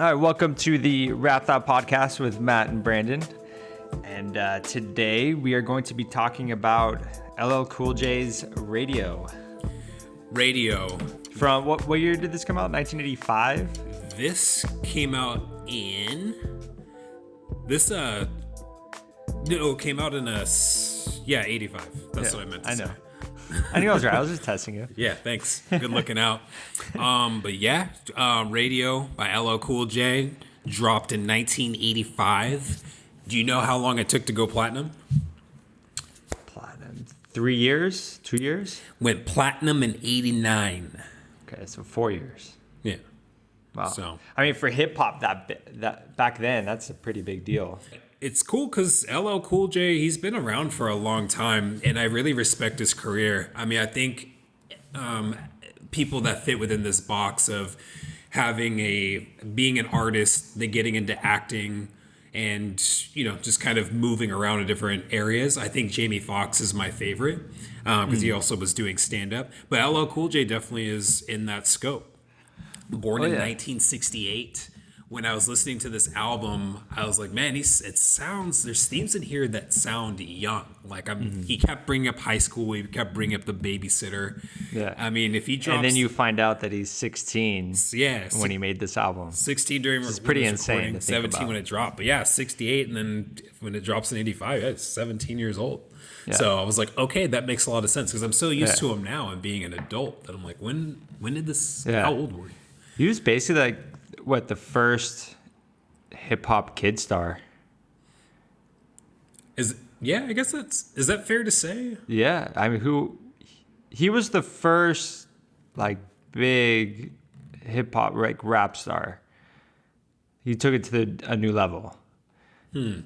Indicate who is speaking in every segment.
Speaker 1: All right, welcome to the Rap Thought Podcast with Matt and Brandon. And today we are going to be talking about LL Cool J's Radio. From what year did this come out? 1985?
Speaker 2: This came out in... came out in 85. That's what I meant to say.
Speaker 1: I know. I think I was right. I was just testing you.
Speaker 2: Yeah, thanks. Good looking out. Radio by LL Cool J dropped in 1985. Do you know how long it took to go platinum?
Speaker 1: Platinum. 3 years? 2 years?
Speaker 2: Went platinum in 89.
Speaker 1: Okay, so 4 years.
Speaker 2: Yeah.
Speaker 1: Wow.
Speaker 2: So,
Speaker 1: I mean, for hip hop, that back then, that's a pretty big deal.
Speaker 2: It's cool because LL Cool J, he's been around for a long time, and I really respect his career. I mean, I think people that fit within this box of being an artist, then getting into acting, and just kind of moving around in different areas. I think Jamie Foxx is my favorite because he also was doing stand-up. But LL Cool J definitely is in that scope. Born in 1968. When I was listening to this album, I was like, man, there's themes in here that sound young. Like he kept bringing up high school. He kept bringing up The Babysitter.
Speaker 1: Yeah.
Speaker 2: I mean, if he drops...
Speaker 1: And then you find out that he's 16 when he made this album.
Speaker 2: 16 during...
Speaker 1: It's pretty insane to think
Speaker 2: 17
Speaker 1: about.
Speaker 2: when it dropped. But yeah, 68. And then when it drops in 85, it's 17 years old. Yeah. So I was like, okay, that makes a lot of sense. Because I'm so used to him now and being an adult that I'm like, when did this...
Speaker 1: Yeah.
Speaker 2: How old were you?
Speaker 1: He was basically like... the first hip-hop kid star.
Speaker 2: I guess is that fair to say?
Speaker 1: Yeah, I mean, he was the first, like, big hip-hop, like, rap star. He took it to a new level. And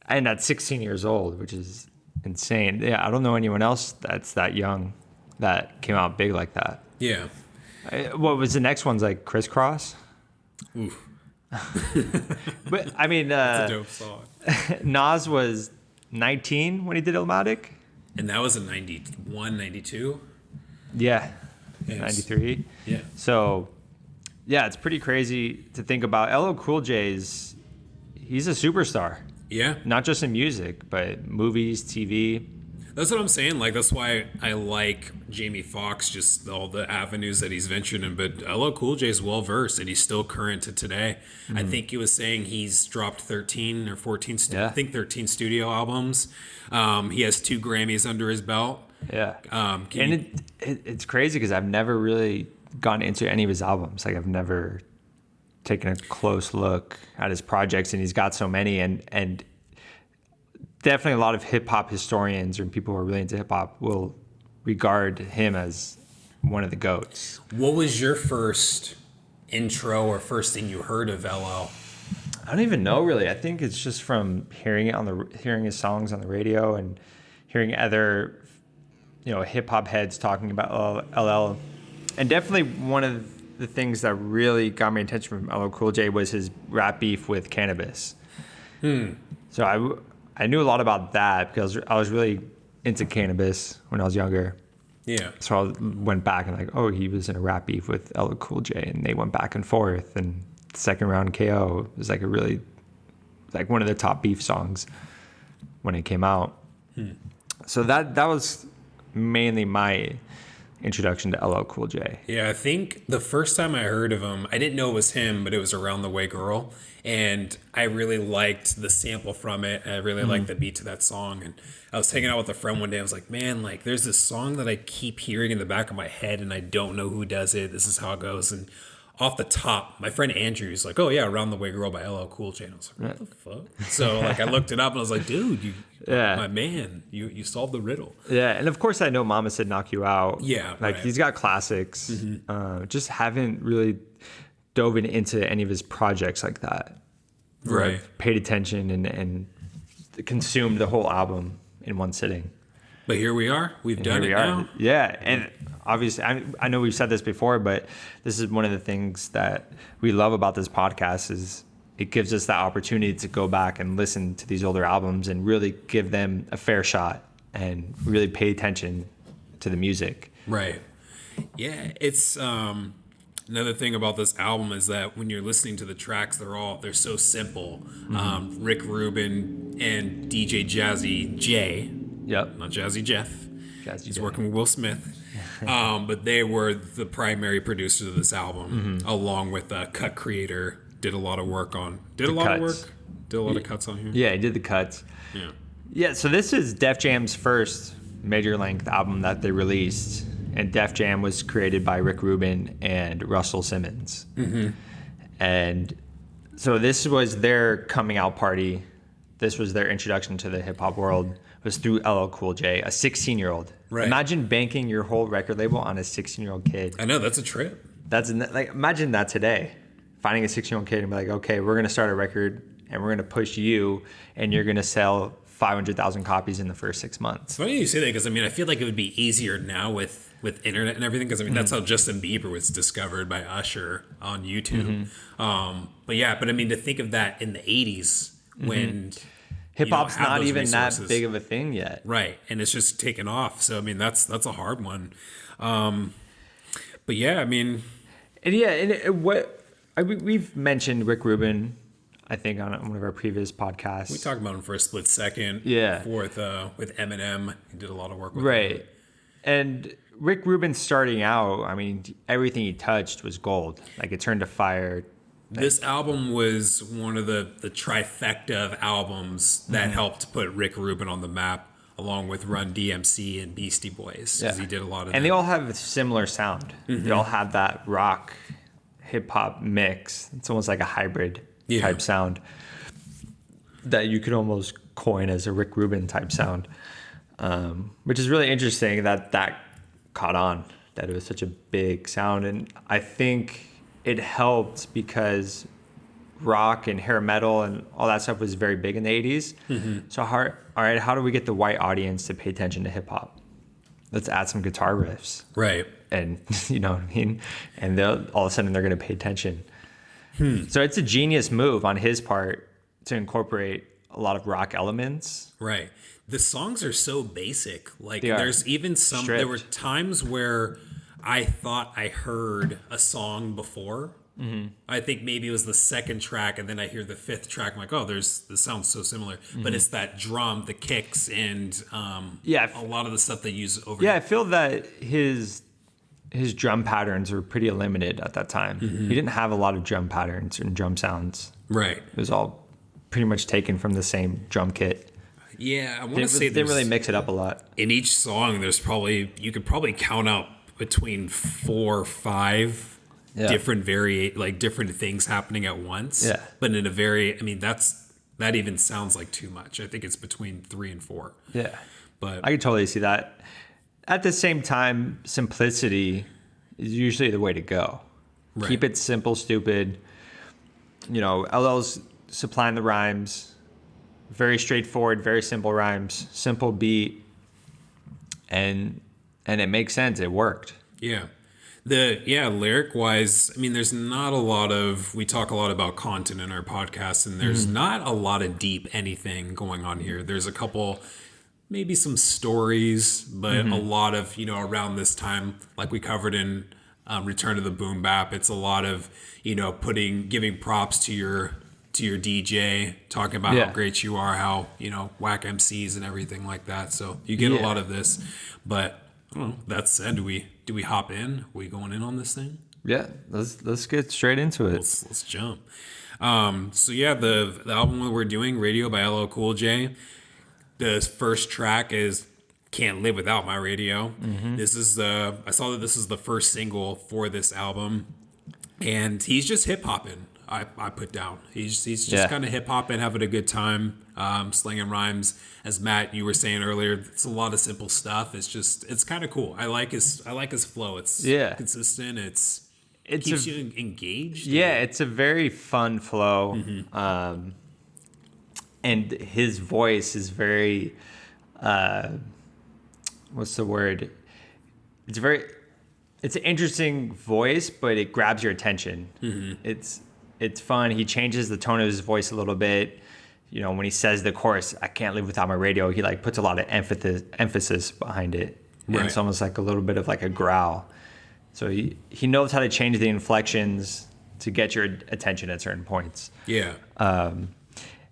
Speaker 1: at 16 years old, which is insane. Yeah, I don't know anyone else that's that young that came out big like that.
Speaker 2: Yeah.
Speaker 1: What was the next one's, like, Crisscross?
Speaker 2: Oof.
Speaker 1: But I mean,
Speaker 2: that's a dope song.
Speaker 1: Nas was 19 when he did Illmatic,
Speaker 2: and that was in 91, 92.
Speaker 1: Yeah,
Speaker 2: yes.
Speaker 1: 93.
Speaker 2: Yeah.
Speaker 1: So, yeah, it's pretty crazy to think about. LL Cool J's, he's a superstar.
Speaker 2: Yeah.
Speaker 1: Not just in music, but movies, TV.
Speaker 2: That's what I'm saying. Like, that's why I like Jamie Foxx, just all the avenues that he's ventured in. But LL Cool J is well versed, and he's still current to today. I think he was saying he's dropped 13 or 14, I think 13 studio albums. He has 2 Grammys under his belt.
Speaker 1: Yeah. It's crazy because I've never really gone into any of his albums. Like, I've never taken a close look at his projects, and he's got so many. And definitely a lot of hip-hop historians or people who are really into hip-hop will regard him as one of the GOATs.
Speaker 2: What was your first intro or first thing you heard of LL?
Speaker 1: I don't even know, really. I think it's just from hearing his songs on the radio and hearing other hip-hop heads talking about LL. And definitely one of the things that really got my attention from LL Cool J was his rap beef with Cannabis. So I knew a lot about that because I was really into Cannabis when I was younger.
Speaker 2: Yeah.
Speaker 1: So I went back and he was in a rap beef with LL Cool J, and they went back and forth. And second round KO was like one of the top beef songs when it came out. So that was mainly my introduction to LL Cool J.
Speaker 2: Yeah, I think the first time I heard of him, I didn't know it was him, but it was Around the Way Girl. And I really liked the sample from it. I really liked the beat to that song. And I was hanging out with a friend one day. I was like, man, like, there's this song that I keep hearing in the back of my head, and I don't know who does it. This is how it goes. And off the top, my friend Andrew is like, oh, yeah, Around the Way Girl by LL Cool J. And I was like, what the fuck? So, like, I looked it up, and I was like, dude, my man, you solved the riddle.
Speaker 1: Yeah, and of course I know Mama Said Knock You Out.
Speaker 2: Yeah,
Speaker 1: like, he's got classics. Just haven't really dove into any of his projects like that. Right. I've paid attention and consumed the whole album in one sitting.
Speaker 2: But here we are. We've done it now.
Speaker 1: Yeah, and obviously, I know we've said this before, but this is one of the things that we love about this podcast is it gives us that opportunity to go back and listen to these older albums and really give them a fair shot and really pay attention to the music.
Speaker 2: Right. Yeah, it's Another thing about this album is that when you're listening to the tracks, they're so simple. Rick Rubin and DJ Jazzy J,
Speaker 1: Yep.
Speaker 2: not Jazzy Jeff. He's working with Will Smith. But they were the primary producers of this album, along with Cut Creator. Did a lot of work on. Did a lot of cuts on here.
Speaker 1: Yeah, he did the cuts.
Speaker 2: Yeah.
Speaker 1: Yeah, so this is Def Jam's first major length album that they released. And Def Jam was created by Rick Rubin and Russell Simmons. And so this was their coming out party. This was their introduction to the hip hop world. It was through LL Cool J, a 16-year-old.
Speaker 2: Right.
Speaker 1: Imagine banking your whole record label on a 16-year-old kid.
Speaker 2: I know, that's a trip.
Speaker 1: Imagine that today. Finding a 16-year-old kid and be like, okay, we're going to start a record and we're going to push you and you're going to sell 500,000 copies in the first 6 months.
Speaker 2: It's funny you say that because, I feel like it would be easier now with internet and everything because, that's how Justin Bieber was discovered by Usher on YouTube. But to think of that in the 80s when...
Speaker 1: Hip-hop's not even that big of a thing yet.
Speaker 2: Right, and it's just taken off. So, that's a hard one. But yeah, we've mentioned Rick Rubin, I think, on one of our previous podcasts. We talked about him for a split second.
Speaker 1: Yeah.
Speaker 2: With Eminem. He did a lot of work with
Speaker 1: Right.
Speaker 2: him.
Speaker 1: And Rick Rubin starting out, everything he touched was gold. Like, it turned to fire.
Speaker 2: This album was one of the trifecta of albums that helped put Rick Rubin on the map, along with Run DMC and Beastie Boys, because he did a lot of
Speaker 1: And they all have a similar sound. They all have that rock, hip-hop mix. It's almost like a hybrid type sound that you could almost coin as a Rick Rubin type sound, which is really interesting that caught on, that it was such a big sound. And I think it helped because rock and hair metal and all that stuff was very big in the 80s. So all right, how do we get the white audience to pay attention to hip hop? Let's add some guitar riffs.
Speaker 2: Right.
Speaker 1: And you know what I mean? And all of a sudden they're going to pay attention. So it's a genius move on his part to incorporate a lot of rock elements.
Speaker 2: Right. The songs are so basic. Like,
Speaker 1: They are.
Speaker 2: there's even some,
Speaker 1: Stripped.
Speaker 2: there were times where I thought I heard a song before. I think maybe it was the second track, and then I hear the fifth track. I'm like, oh, this sounds so similar. But it's that drum, the kicks, and a lot of the stuff they use over.
Speaker 1: Yeah, I feel that his drum patterns were pretty limited at that time. He didn't have a lot of drum patterns and drum sounds.
Speaker 2: Right.
Speaker 1: It was all pretty much taken from the same drum kit.
Speaker 2: Yeah, I want to say
Speaker 1: they didn't really mix it up a lot.
Speaker 2: In each song, you could probably count out between 4 or 5 different different things happening at once.
Speaker 1: Yeah.
Speaker 2: But in a very, that even sounds like too much. I think it's between 3 and 4.
Speaker 1: Yeah.
Speaker 2: But
Speaker 1: I could totally see that. At the same time, simplicity is usually the way to go.
Speaker 2: Right.
Speaker 1: Keep it simple, stupid. LL's supplying the rhymes. Very straightforward, very simple rhymes, simple beat. And it makes sense. It worked.
Speaker 2: Yeah. Lyric wise, there's not a lot of, we talk a lot about content in our podcast, and there's not a lot of deep anything going on here. There's a couple, maybe some stories, but a lot of, around this time, like we covered in Return to the Boom Bap, it's a lot of, giving props to your DJ, talking about how great you are, how, whack MCs and everything like that. So you get a lot of this, but I don't know. That said, do we hop in? Are we going in on this thing?
Speaker 1: Yeah, let's get straight into it.
Speaker 2: Let's jump. The album that we're doing, Radio by LL Cool J. The first track is Can't Live Without My Radio. This is I saw that this is the first single for this album, and he's just hip hopping. I put down. He's just kind of hip hopping, having a good time, slinging rhymes. As Matt, you were saying earlier, it's a lot of simple stuff. It's kind of cool. I like his flow. It's consistent. It keeps you engaged.
Speaker 1: Yeah, it's a very fun flow. And his voice is very, what's the word? It's an interesting voice, but it grabs your attention. It's fun. He changes the tone of his voice a little bit. When he says the chorus, I can't live without my radio, he puts a lot of emphasis behind it. Right. And it's almost like a little bit of like a growl. So he knows how to change the inflections to get your attention at certain points.
Speaker 2: Yeah.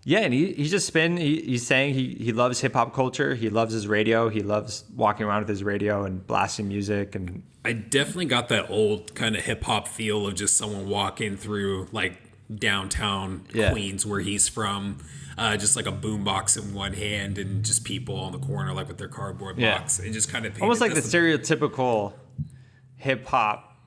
Speaker 1: Yeah, and he's just he's saying he loves hip hop culture. He loves his radio. He loves walking around with his radio and blasting music. And
Speaker 2: I definitely got that old kind of hip hop feel of just someone walking through like downtown Queens where he's from. Just like a boombox in one hand and just people on the corner like with their cardboard box. It just kind of
Speaker 1: almost like the stereotypical hip hop,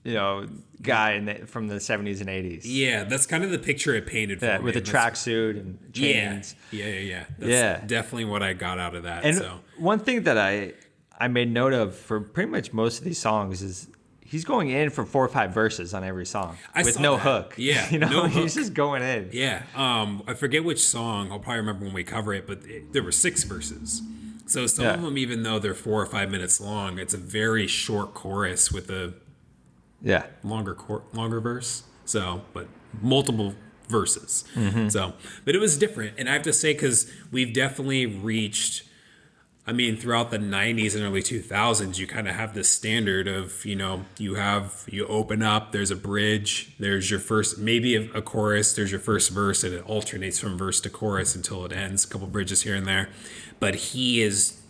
Speaker 1: guy from the 70s and 80s.
Speaker 2: Yeah, that's kind of the picture it painted for me.
Speaker 1: With a tracksuit and chains.
Speaker 2: Yeah. That's definitely what I got out of that.
Speaker 1: And one thing that I made note of for pretty much most of these songs is he's going in for 4 or 5 verses on every song with no hook.
Speaker 2: Yeah,
Speaker 1: no hook. He's just going in.
Speaker 2: Yeah. I forget which song. I'll probably remember when we cover it, but there were 6 verses. So some of them, even though they're 4 or 5 minutes long, it's a very short chorus with a longer verse. So, but multiple verses. Mm-hmm. So, but it was different, and I have to say because we've definitely reached. I mean, throughout the 90s and early 2000s, you kind of have this standard of, you open up, there's a bridge, there's your first, maybe a chorus, there's your first verse, and it alternates from verse to chorus until it ends, a couple bridges here and there. But he is,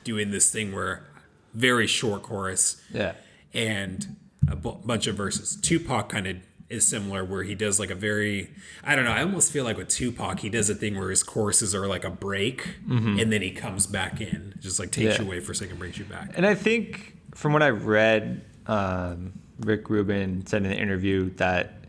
Speaker 2: doing this thing where very short chorus and a bunch of verses. Tupac kind of is similar where he does like a very, I don't know, I almost feel like with Tupac, he does a thing where his choruses are like a break and then he comes back in, just like takes you away for a second, brings you back.
Speaker 1: And I think from what I read, Rick Rubin said in the interview that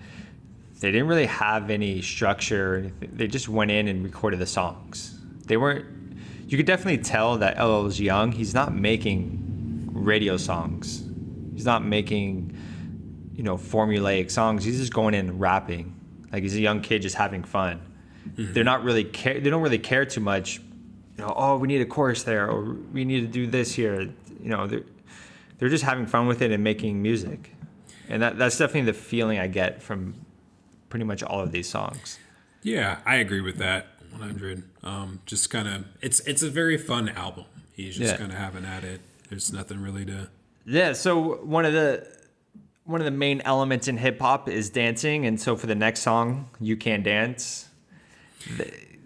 Speaker 1: they didn't really have any structure or anything. They just went in and recorded the songs. You could definitely tell that LL is young. He's not making radio songs. He's not making formulaic songs. He's just going in and rapping. Like he's a young kid just having fun. Mm-hmm. They don't really care too much. We need a chorus there, or we need to do this here. They're just having fun with it and making music. And that's definitely the feeling I get from pretty much all of these songs.
Speaker 2: Yeah, I agree with that 100. Just kind of, it's a very fun album. He's just kind of having at it. There's nothing really to.
Speaker 1: Yeah. So one of the main elements in hip hop is dancing, and so for the next song, "You Can't Dance,"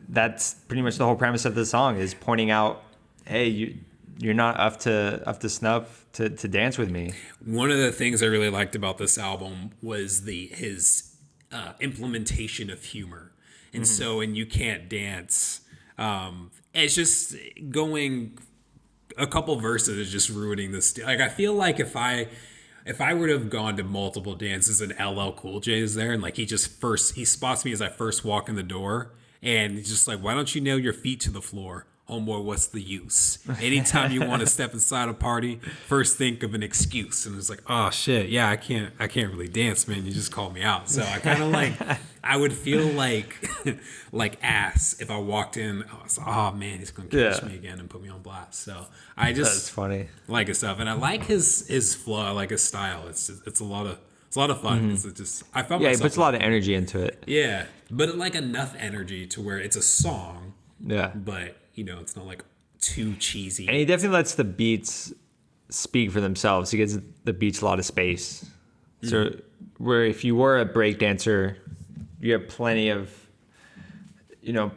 Speaker 1: that's pretty much the whole premise of the song is pointing out, hey, you're not up to snuff to dance with me.
Speaker 2: One of the things I really liked about this album was his implementation of humor, and so in "You Can't Dance," it's just going a couple verses is just ruining this. Like I feel like if I would have gone to multiple dances and LL Cool J is there and like he spots me as I first walk in the door and he's just like, why don't you nail your feet to the floor? Homeboy, what's the use? Anytime you want to step inside a party, first think of an excuse. And it's like, oh shit, yeah, I can't really dance, man. You just called me out. So I kind of I would feel like ass if I walked in. I was like, oh man, he's gonna catch me again and put me on blast. So I just
Speaker 1: that's funny.
Speaker 2: Like his stuff, and I like his flow. I like his style. It's a lot of fun. It's just I found myself
Speaker 1: he puts a lot of energy into it.
Speaker 2: Yeah, but like enough energy to where it's a song.
Speaker 1: Yeah,
Speaker 2: but it's not like too cheesy.
Speaker 1: And he definitely lets the beats speak for themselves. He gives the beats a lot of space. So where if you were a break dancer, you have plenty of,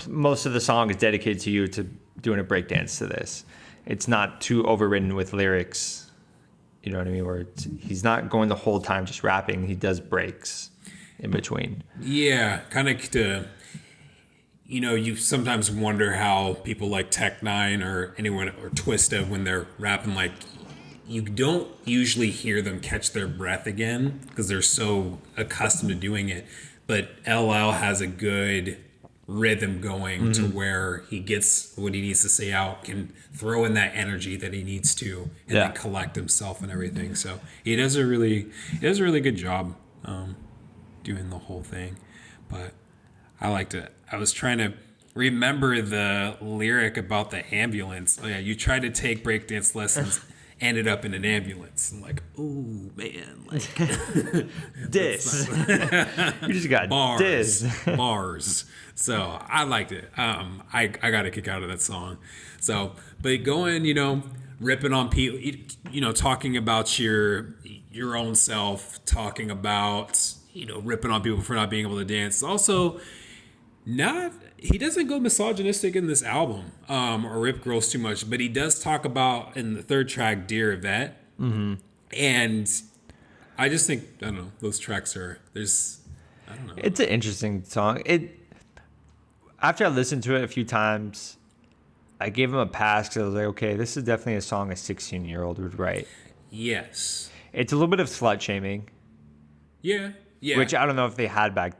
Speaker 1: most of the song is dedicated to you to doing a break dance to this. It's not too overridden with lyrics. You know what I mean? Where he's not going the whole time just rapping. He does breaks in between.
Speaker 2: Yeah, kind of to... you sometimes wonder how people like Tech Nine or anyone or Twista when they're rapping, like you don't usually hear them catch their breath again because they're so accustomed to doing it. But LL has a good rhythm going to where he gets what he needs to say out, can throw in that energy that he needs to, and then collect himself and everything. So he does a really good job doing the whole thing. But I liked it. I was trying to remember the lyric about the ambulance. Oh yeah, you tried to take breakdance lessons, ended up in an ambulance. I'm like, ooh man, like
Speaker 1: diss. You just got
Speaker 2: bars. So I liked it. I got a kick out of that song. So, but going, ripping on people, talking about your your own self, talking about, ripping on people for not being able to dance. It's also not, he doesn't go misogynistic in this album, or rip girls too much, but he does talk about in the third track, Dear Yvette. Mm-hmm. And I just think, I don't know, those tracks I don't know.
Speaker 1: It's an interesting song. After I listened to it a few times, I gave him a pass because I was like, okay, this is definitely a song a 16-year-old would write.
Speaker 2: Yes.
Speaker 1: It's a little bit of slut shaming.
Speaker 2: Yeah. Yeah.
Speaker 1: Which I don't know if they had back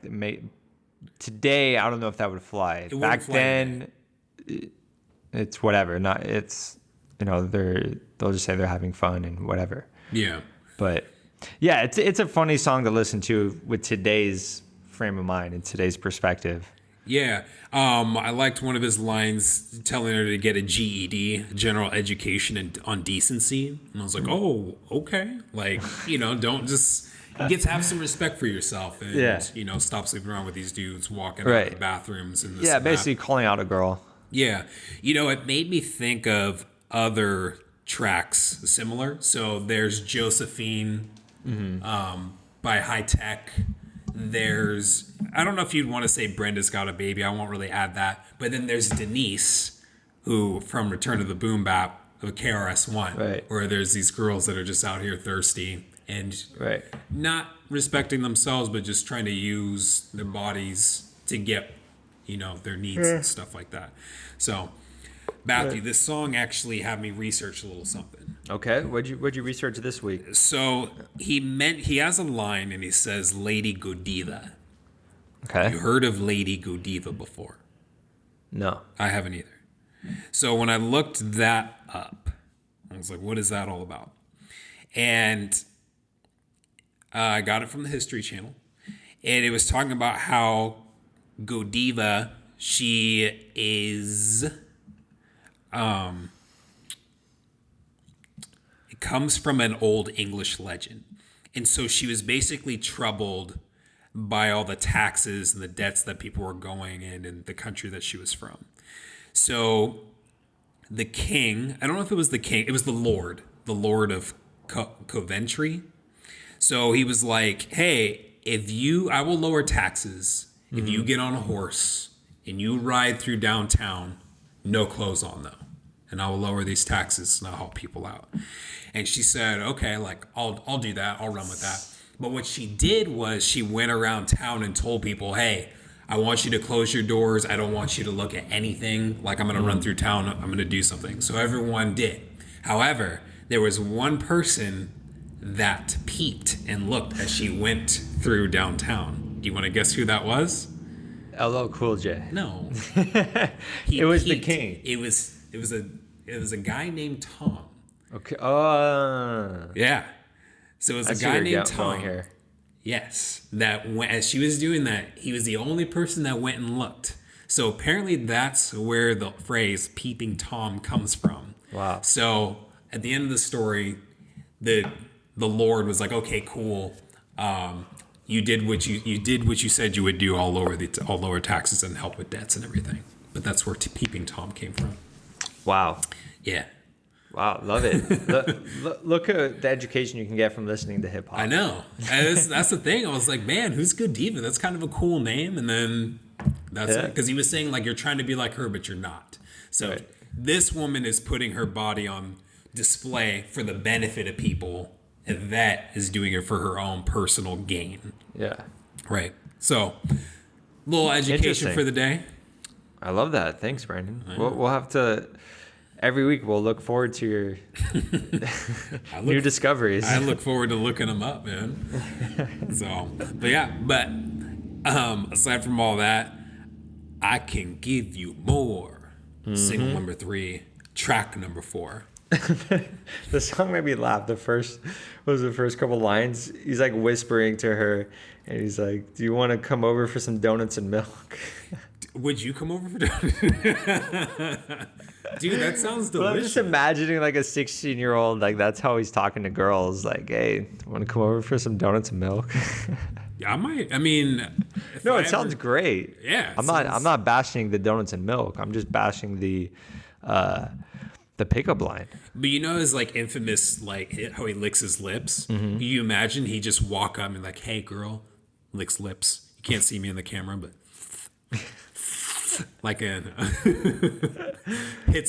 Speaker 1: today. I don't know if that would fly. Back then, it's whatever. Not it's they'll just say they're having fun and whatever.
Speaker 2: Yeah.
Speaker 1: But yeah, it's a funny song to listen to with today's frame of mind and today's perspective.
Speaker 2: Yeah. I liked one of his lines telling her to get a GED, general education on decency. And I was like, oh, okay. Like, don't just get to have some respect for yourself and, stop sleeping around with these dudes walking out of the bathrooms. And this
Speaker 1: basically calling out a girl.
Speaker 2: Yeah. It made me think of other tracks similar. So there's Josephine by High Tech. There's, I don't know if you'd want to say Brenda's Got a Baby. I won't really add that. But then there's Denise, who from Return of the Boom Bap of KRS-One, where there's these girls that are just out here thirsty and not respecting themselves, but just trying to use their bodies to get, their needs and stuff like that. So, Matthew, this song actually had me research a little something.
Speaker 1: Okay, what'd you research this week?
Speaker 2: So he has a line and he says Lady Godiva.
Speaker 1: Okay.
Speaker 2: You heard of Lady Godiva before?
Speaker 1: No.
Speaker 2: I haven't either. So when I looked that up, I was like, what is that all about? And I got it from the History Channel. And it was talking about how Godiva, she is... it comes from an old English legend. And so she was basically troubled by all the taxes and the debts that people were going in the country that she was from. So the king, I don't know if it was the king, it was the Lord of Coventry. So he was like, hey, I will lower taxes if you get on a horse and you ride through downtown, no clothes on though. And I will lower these taxes and I'll help people out. And she said, okay, like I'll do that. I'll run with that. But what she did was she went around town and told people, hey, I want you to close your doors. I don't want you to look at anything. Like I'm going to run through town. I'm going to do something. So everyone did. However, there was one person that peeped and looked as she went through downtown. Do you want to guess who that was?
Speaker 1: LL Cool J.
Speaker 2: No.
Speaker 1: It was the king.
Speaker 2: It was a guy named Tom.
Speaker 1: Okay.
Speaker 2: Yeah. So it was a guy named Tom.
Speaker 1: Here.
Speaker 2: Yes. That went, as she was doing that, he was the only person that went and looked. So apparently that's where the phrase "peeping Tom" comes from.
Speaker 1: Wow.
Speaker 2: So at the end of the story, the Lord was like, "Okay, cool. You did what you said you would do. I'll lower taxes and help with debts and everything." But that's where "peeping Tom" came from.
Speaker 1: Wow.
Speaker 2: Yeah.
Speaker 1: Wow, love it. Look at the education you can get from listening to hip hop.
Speaker 2: I know. That's the thing. I was like, man, who's Godiva? That's kind of a cool name. And then that's it. Because he was saying like you're trying to be like her, but you're not. So this woman is putting her body on display for the benefit of people. And that is doing it for her own personal gain.
Speaker 1: Yeah.
Speaker 2: Right. So, little education for the day.
Speaker 1: I love that. Thanks, Brandon. We'll have to... Every week we'll look forward to your new discoveries.
Speaker 2: I look forward to looking them up, man. So, but aside from all that, I can give you more. Single number 3, track number 4.
Speaker 1: The song made me laugh. The first couple lines. He's like whispering to her, and he's like, "Do you want to come over for some donuts and milk?"
Speaker 2: Would you come over for donuts? Dude, that sounds delicious.
Speaker 1: Well, I'm just imagining like a 16-year-old, like that's how he's talking to girls. Like, hey, want to come over for some donuts and milk?
Speaker 2: Yeah, I might. I mean,
Speaker 1: no, it sounds great.
Speaker 2: Yeah,
Speaker 1: I'm not bashing the donuts and milk. I'm just bashing the The pickup line.
Speaker 2: But you know his like infamous like how he licks his lips. You imagine he just walk up and like, hey girl, licks lips. You can't see me in the camera, but like hits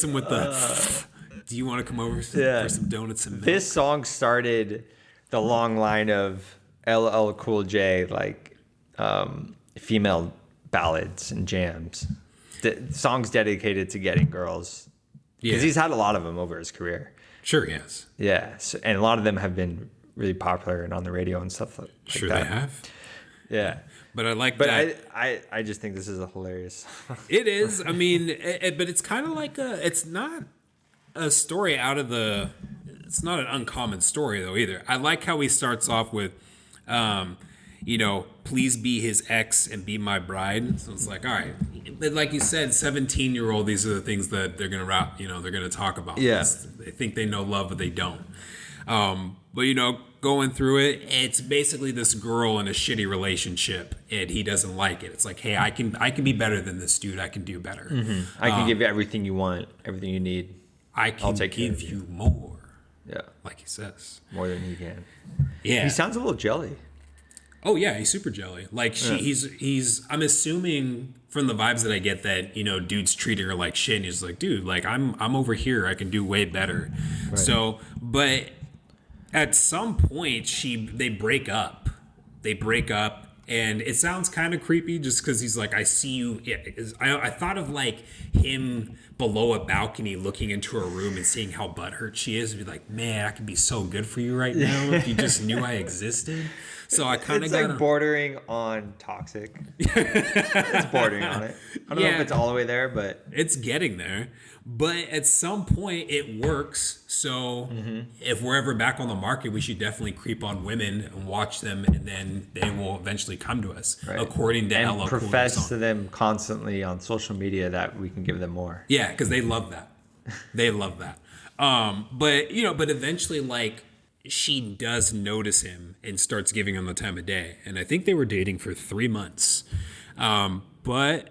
Speaker 2: him with the. Do you want to come over for some donuts and milk?
Speaker 1: This song started the long line of LL Cool J like female ballads and jams. Songs dedicated to getting girls. Because he's had a lot of them over his career.
Speaker 2: Sure, he has.
Speaker 1: Yeah, so, and a lot of them have been really popular and on the radio and stuff like
Speaker 2: sure
Speaker 1: that.
Speaker 2: They have.
Speaker 1: Yeah.
Speaker 2: But I like
Speaker 1: but
Speaker 2: that.
Speaker 1: I just think this is a hilarious song.
Speaker 2: It is. I mean, but it's kind of like it's not a story out of the, it's not an uncommon story though either. I like how he starts off with, please be his ex and be my bride. So it's like, all right. But like you said, 17-year-old, these are the things that they're going to rap, they're going to talk about.
Speaker 1: Yeah.
Speaker 2: They think they know love, but they don't. But going through it, it's basically this girl in a shitty relationship and he doesn't like it. It's like, hey, I can be better than this dude. I can do better.
Speaker 1: Mm-hmm. I can give you everything you want, everything you need.
Speaker 2: I can give you more.
Speaker 1: Yeah.
Speaker 2: Like he says.
Speaker 1: More than you can.
Speaker 2: Yeah.
Speaker 1: He sounds a little jelly.
Speaker 2: Oh yeah, he's super jelly. Like he's I'm assuming from the vibes that I get that, dude's treating her like shit and he's like, dude, like I'm over here. I can do way better. Right. So, but at some point they break up. And it sounds kind of creepy just because he's like, I see you. I thought of like him below a balcony looking into her room and seeing how butthurt she is and be like, man, I could be so good for you right now if you just knew I existed. So I kind of got
Speaker 1: like bordering on toxic. It's bordering on it. I don't know if it's all the way there, but
Speaker 2: it's getting there. But at some point it works. So if we're ever back on the market, we should definitely creep on women and watch them, and then they will eventually come to us, according to
Speaker 1: and
Speaker 2: LL
Speaker 1: profess to them constantly on social media that we can give them more.
Speaker 2: Yeah, because they love that. They love that. But eventually, like, she does notice him and starts giving him the time of day. And I think they were dating for 3 months. But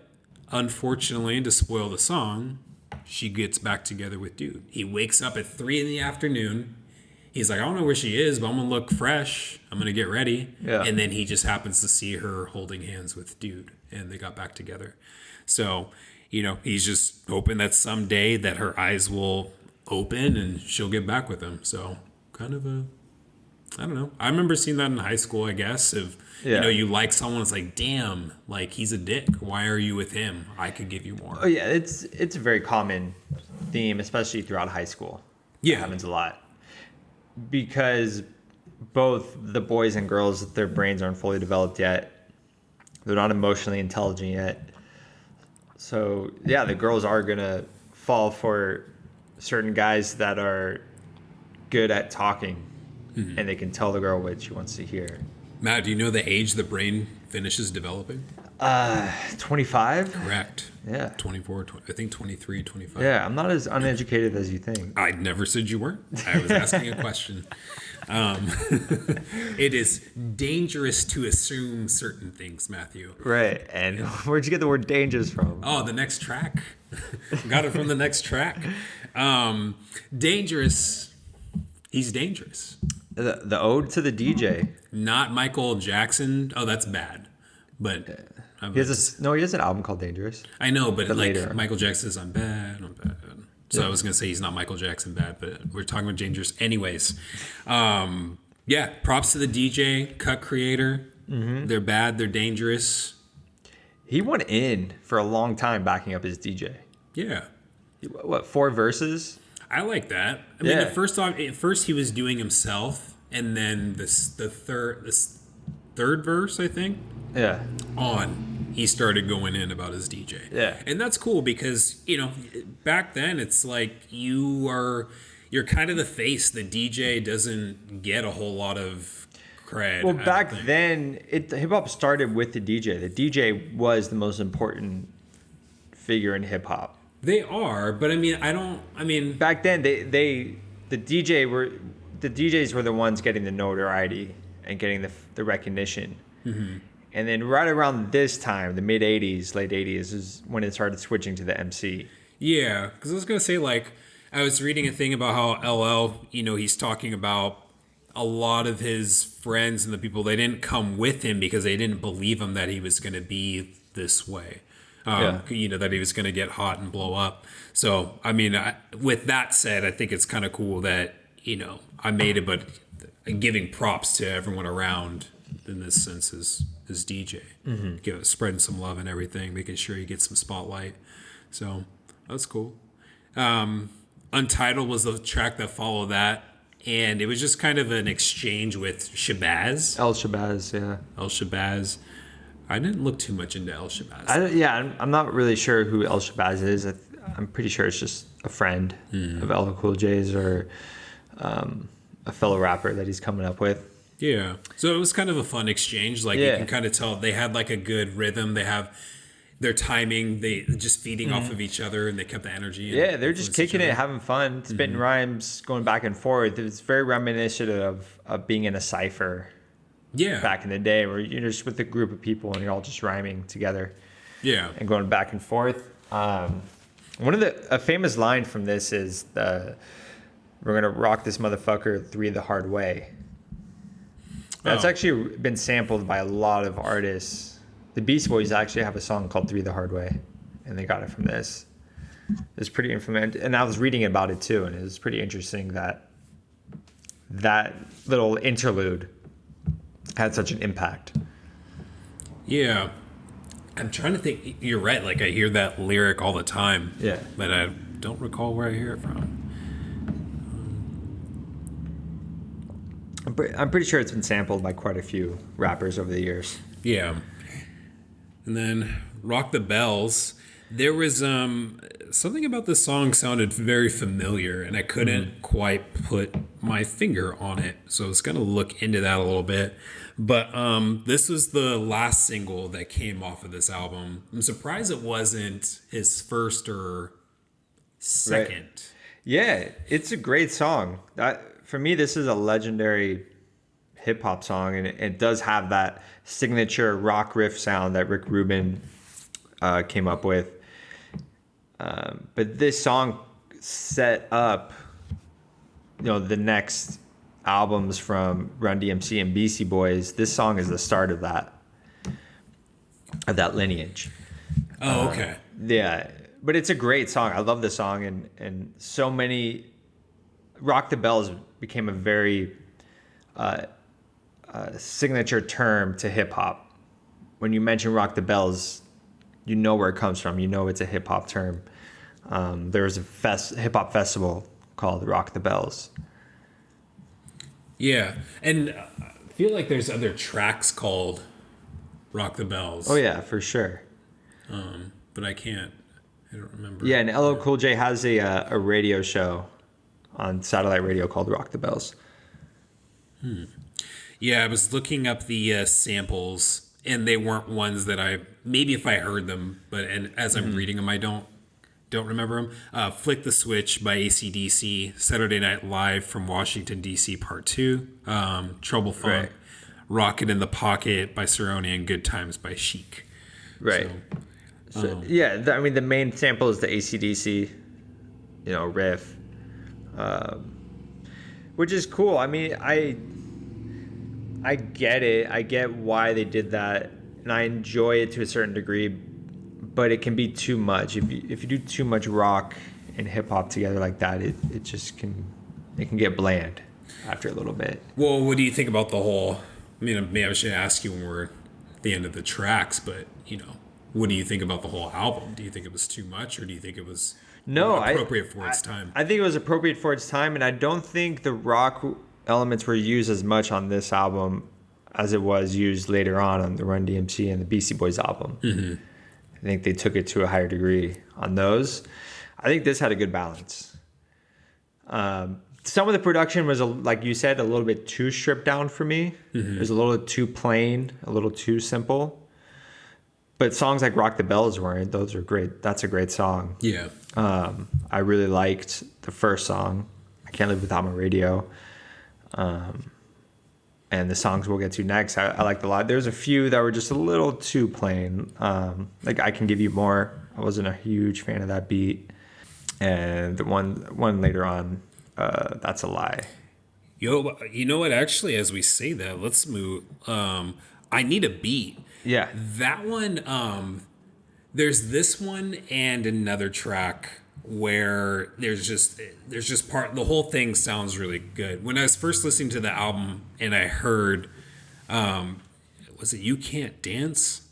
Speaker 2: unfortunately, to spoil the song, she gets back together with dude. He wakes up at 3 in the afternoon. He's like, I don't know where she is, but I'm going to look fresh. I'm going to get ready. Yeah. And then he just happens to see her holding hands with dude. And they got back together. So, he's just hoping that someday that her eyes will open and she'll get back with him. So kind of I don't know. I remember seeing that in high school, I guess. You like someone, it's like, damn, like he's a dick. Why are you with him? I could give you more.
Speaker 1: Oh yeah, it's a very common theme, especially throughout high school.
Speaker 2: Yeah,
Speaker 1: it happens a lot because both the boys and girls, their brains aren't fully developed yet. They're not emotionally intelligent yet. So yeah, the girls are gonna fall for certain guys that are good at talking, and they can tell the girl what she wants to hear.
Speaker 2: Matt, do you know the age the brain finishes developing?
Speaker 1: 25?
Speaker 2: Correct.
Speaker 1: Yeah.
Speaker 2: 24, I think 23, 25.
Speaker 1: Yeah, I'm not as uneducated as you think.
Speaker 2: I never said you weren't. I was asking a question. It is dangerous to assume certain things, Matthew.
Speaker 1: Right. And where'd you get the word dangerous from?
Speaker 2: Oh, the next track. Got it from the next track. Dangerous. He's dangerous.
Speaker 1: The ode to the DJ.
Speaker 2: Not Michael Jackson. Oh, that's bad. But
Speaker 1: he has an album called Dangerous.
Speaker 2: I know, but like
Speaker 1: later.
Speaker 2: Michael Jackson says, I'm bad. So I was gonna say he's not Michael Jackson bad, but we're talking about Dangerous anyways. Props to the DJ, cut creator. Mm-hmm. They're bad. They're dangerous.
Speaker 1: He went in for a long time backing up his DJ. Yeah. What, 4 verses?
Speaker 2: I like that. I mean, at first he was doing himself, and then the third verse, I think. Yeah. He started going in about his DJ. Yeah. And that's cool because, back then it's like you're kind of the face. The DJ doesn't get a whole lot of cred.
Speaker 1: Well, back then hip hop started with the DJ. The DJ was the most important figure in hip hop.
Speaker 2: They are, but
Speaker 1: back then the DJs were the ones getting the notoriety and getting the recognition. Mm-hmm. And then right around this time, the mid 80s, late 80s is when it started switching to the MC.
Speaker 2: Yeah, because I was gonna say I was reading a thing about how LL, he's talking about a lot of his friends and the people, they didn't come with him because they didn't believe him that he was going to be this way.
Speaker 1: Yeah.
Speaker 2: That he was going to get hot and blow up. So, I mean, with that said, I think it's kind of cool that, I made it, but giving props to everyone around in this sense is DJ. Spreading some love and everything, making sure he gets some spotlight. So, that's cool. Untitled was the track that followed that. And it was just kind of an exchange with Shabazz.
Speaker 1: El Shabazz, yeah.
Speaker 2: El Shabazz. I didn't look too much into El Shabazz.
Speaker 1: I'm not really sure who El Shabazz is. I'm pretty sure it's just a friend of LL Cool J's or a fellow rapper that he's coming up with.
Speaker 2: Yeah. So it was kind of a fun exchange. Like you can kind of tell they had like a good rhythm. They have their timing. They just feeding off of each other, and they kept the energy.
Speaker 1: Yeah, they're just kicking it, having fun, spitting rhymes, going back and forth. It's very reminiscent of being in a cypher.
Speaker 2: Yeah.
Speaker 1: Back in the day, where you're just with a group of people and you're all just rhyming together.
Speaker 2: Yeah.
Speaker 1: And going back and forth. A famous line from this is we're gonna rock this motherfucker 3 the hard way. That's actually been sampled by a lot of artists. The Beastie Boys actually have a song called 3 the Hard Way, and they got it from this. It's pretty influential, and I was reading about it too, and it was pretty interesting that little interlude had such an impact.
Speaker 2: Yeah. I'm trying to think. You're right. Like, I hear that lyric all the time.
Speaker 1: Yeah.
Speaker 2: But I don't recall where I hear it from.
Speaker 1: I'm pretty sure it's been sampled by quite a few rappers over the years.
Speaker 2: Yeah. And then Rock the Bells. There was something about this song sounded very familiar, and I couldn't quite put my finger on it. So I was going to look into that a little bit. But this was the last single that came off of this album. I'm surprised it wasn't his first or second.
Speaker 1: Right. Yeah, it's a great song. For me, this is a legendary hip hop song, and it does have that signature rock riff sound that Rick Rubin came up with. But this song set up, the next albums from Run DMC and Beastie Boys. This song is the start of that lineage.
Speaker 2: Oh, okay.
Speaker 1: Yeah, but it's a great song. I love the song, and so many. Rock the Bells became a very signature term to hip hop. When you mention Rock the Bells, you know where it comes from. You know it's a hip hop term. There was a hip hop festival called Rock the Bells.
Speaker 2: Yeah, and I feel like there's other tracks called Rock the Bells.
Speaker 1: Oh yeah, for sure.
Speaker 2: But I don't remember.
Speaker 1: Yeah, and LL Cool J has a radio show on satellite radio called Rock the Bells.
Speaker 2: Yeah, I was looking up the samples, and they weren't ones that maybe if I heard them, and as I'm reading them, I don't remember them. Flick the Switch by AC/DC, Saturday Night Live from Washington, D.C. Part 2, Trouble Funk,
Speaker 1: Right.
Speaker 2: Rocket in the Pocket by Cerrone, and Good Times by Chic.
Speaker 1: Right. The main sample is the AC/DC, riff, which is cool. I mean, I get it. I get why they did that, and I enjoy it to a certain degree. But it can be too much. If you do too much rock and hip hop together like that, it can get bland after a little bit.
Speaker 2: Well, what do you think about the whole? I mean, maybe I should ask you when we're at the end of the tracks, but what do you think about the whole album? Do you think it was too much, or do you think it was appropriate for its time?
Speaker 1: I think it was appropriate for its time, and I don't think the rock elements were used as much on this album as it was used later on the Run DMC and the Beastie Boys album. Mm-hmm. I think they took it to a higher degree on those. I think this had a good balance. Some of the production was, like you said, a little bit too stripped down for me. Mm-hmm. It was a little too plain, a little too simple. But songs like Rock the Bells weren't. Those are great. That's a great song.
Speaker 2: Yeah.
Speaker 1: I really liked the first song, I Can't Live Without My Radio. And the songs we'll get to next, I liked a lot. There's a few that were just a little too plain. Like I Can Give You More. I wasn't a huge fan of that beat. and the one later on, That's a Lie.
Speaker 2: Yo, you know what? Actually, as we say that, let's move. I Need a Beat.
Speaker 1: Yeah.
Speaker 2: That one. There's this one and another track where there's just the whole thing sounds really good. When I was first listening to the album and I heard, was it You Can't Dance?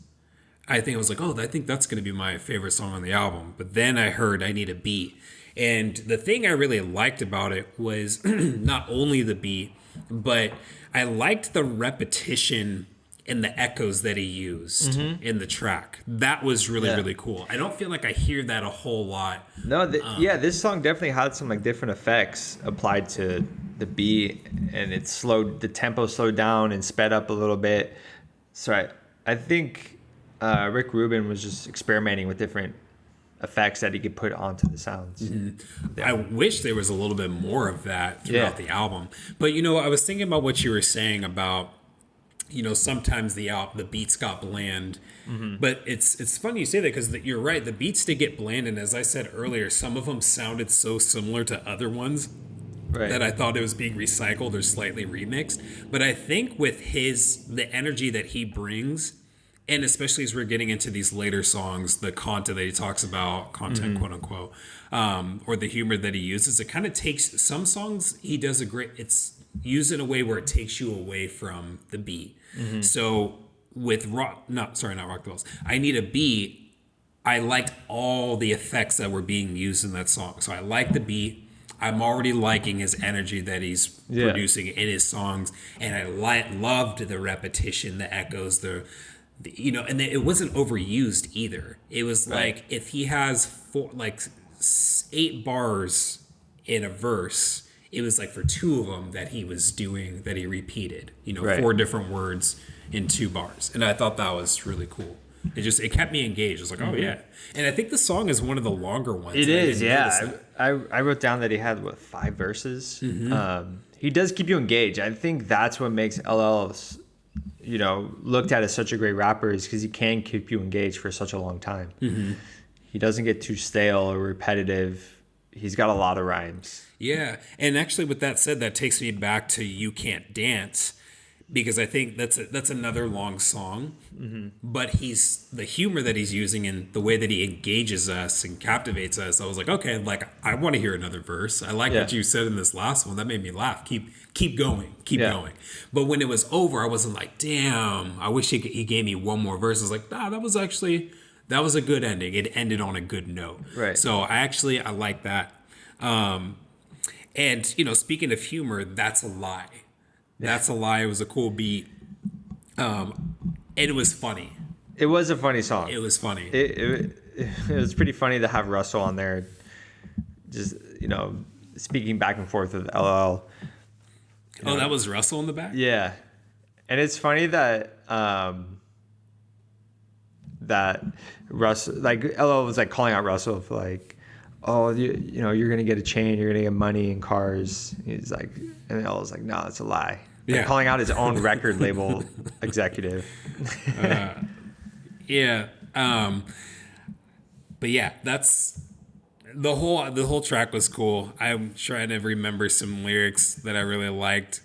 Speaker 2: I think I was like, oh, I think that's going to be my favorite song on the album. But then I heard I Need a Beat. And the thing I really liked about it was not only the beat, but I liked the repetition and the echoes that he used in the track. That was really cool. I don't feel like I hear that a whole lot.
Speaker 1: No, this song definitely had some like different effects applied to the beat, and the tempo slowed down and sped up a little bit. So I think Rick Rubin was just experimenting with different effects that he could put onto the sounds.
Speaker 2: I wish there was a little bit more of that throughout the album. But I was thinking about what you were saying about, sometimes the beats got bland. But it's funny you say that, because you're right, the beats did get bland, and as I said earlier, some of them sounded so similar to other ones that I thought it was being recycled or slightly remixed. But I think with the energy that he brings, and especially as we're getting into these later songs, the content that he talks about, quote unquote, or the humor that he uses, it kind of takes some songs. He does it's used in a way where it takes you away from the beat. So with not Rock the Bells, I Need a Beat, I liked all the effects that were being used in that song. So I like the beat. I'm already liking his energy that he's producing in his songs, and I loved the repetition, the echoes, and it wasn't overused either. It was like if he has 8 bars in a verse, it was like for 2 of them that he was doing, that he repeated, 4 different words in 2 bars. And I thought that was really cool. It kept me engaged. I was like, oh yeah. And I think the song is one of the longer ones.
Speaker 1: It is, yeah. I wrote down that he had 5 verses. He does keep you engaged. I think that's what makes LL looked at as such a great rapper, is because he can keep you engaged for such a long time. He doesn't get too stale or repetitive. He's got a lot of rhymes.
Speaker 2: Yeah. And actually, with that said, that takes me back to You Can't Dance, because I think that's another long song. But the humor that he's using and the way that he engages us and captivates us, I was like, okay, I want to hear another verse. I like what you said in this last one. That made me laugh. Keep going. Going. But when it was over, I wasn't like, damn, I wish he gave me one more verse. I was like, that was a good ending. It ended on a good note.
Speaker 1: Right.
Speaker 2: So I like that. And speaking of humor, That's a Lie. That's a Lie. It was a cool beat. And it was funny.
Speaker 1: It was a funny song.
Speaker 2: It was funny.
Speaker 1: It was pretty funny to have Russell on there, just speaking back and forth with LL.
Speaker 2: That was Russell in the back?
Speaker 1: Yeah. And it's funny that that Russell, LL was calling out Russell for oh, you're gonna get a chain, you're gonna get money and cars. He's like, and LL was like, no, that's a lie. Yeah. Calling out his own record label executive.
Speaker 2: Yeah. But yeah, that's the whole track was cool. I'm trying to remember some lyrics that I really liked.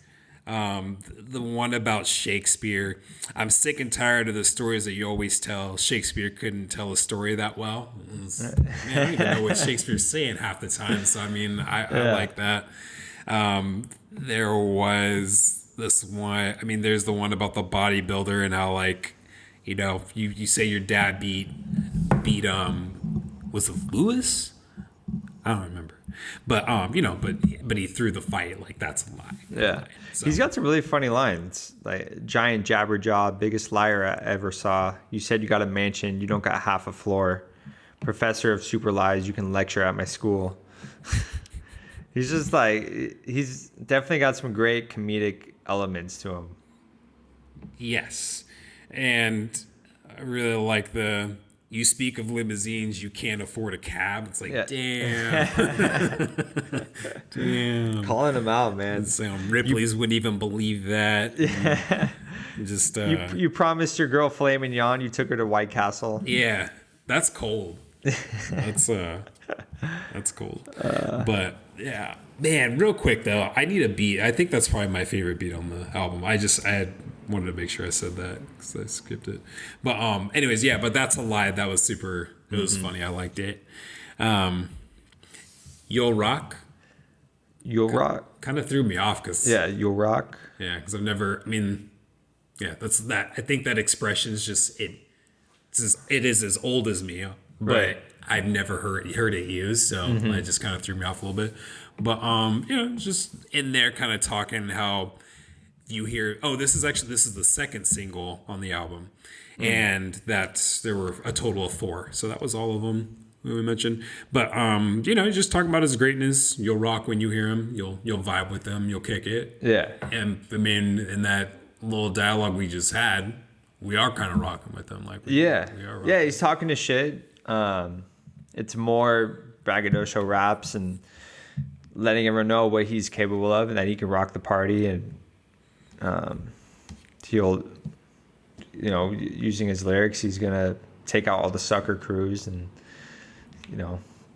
Speaker 2: The one about Shakespeare. I'm sick and tired of the stories that you always tell. Shakespeare couldn't tell a story that well. I don't even know what Shakespeare's saying half the time. So I like that. There was this one. There's the one about the bodybuilder and how you say your dad beat was it Lewis? I don't remember. But but he threw the fight, that's a lie.
Speaker 1: Yeah. So. He's got some really funny lines, like giant jabberjaw, biggest liar I ever saw. You said you got a mansion, you don't got half a floor. Professor of super lies, you can lecture at my school. He's just he's definitely got some great comedic elements to him. Yes.
Speaker 2: And I really like you speak of limousines, you can't afford a cab. It's damn. Damn.
Speaker 1: Calling him out, man.
Speaker 2: Ripley's wouldn't even believe that.
Speaker 1: Yeah. Just you promised your girl filet mignon, you took her to White Castle.
Speaker 2: Yeah. That's cold. That's That's cool. But yeah, man, real quick though, I need a beat. I think that's probably my favorite beat on the album. I wanted to make sure I said that because I skipped it. But anyways, yeah, but That's a Lie. That was super. It was funny. I liked it. You'll Rock.
Speaker 1: You'll Rock.
Speaker 2: Kind of threw me off because
Speaker 1: You'll Rock.
Speaker 2: Yeah, because I've never. I mean, yeah, that's that. I think that expression is just it. It is as old as me, but
Speaker 1: Right.
Speaker 2: I've never heard it used, so it just kind of threw me off a little bit. But just in there, kind of talking how you hear. Oh, this is the second single on the album, and there were a total of 4, so that was all of them we mentioned. But just talking about his greatness. You'll rock when you hear him. You'll vibe with him. You'll kick it.
Speaker 1: Yeah.
Speaker 2: And I mean, in that little dialogue we just had, we are kind of rocking with him. Like we are rocking.
Speaker 1: Yeah, he's talking to shit. It's more braggadocio raps and letting everyone know what he's capable of and that he can rock the party, and he'll, using his lyrics, he's gonna take out all the sucker crews and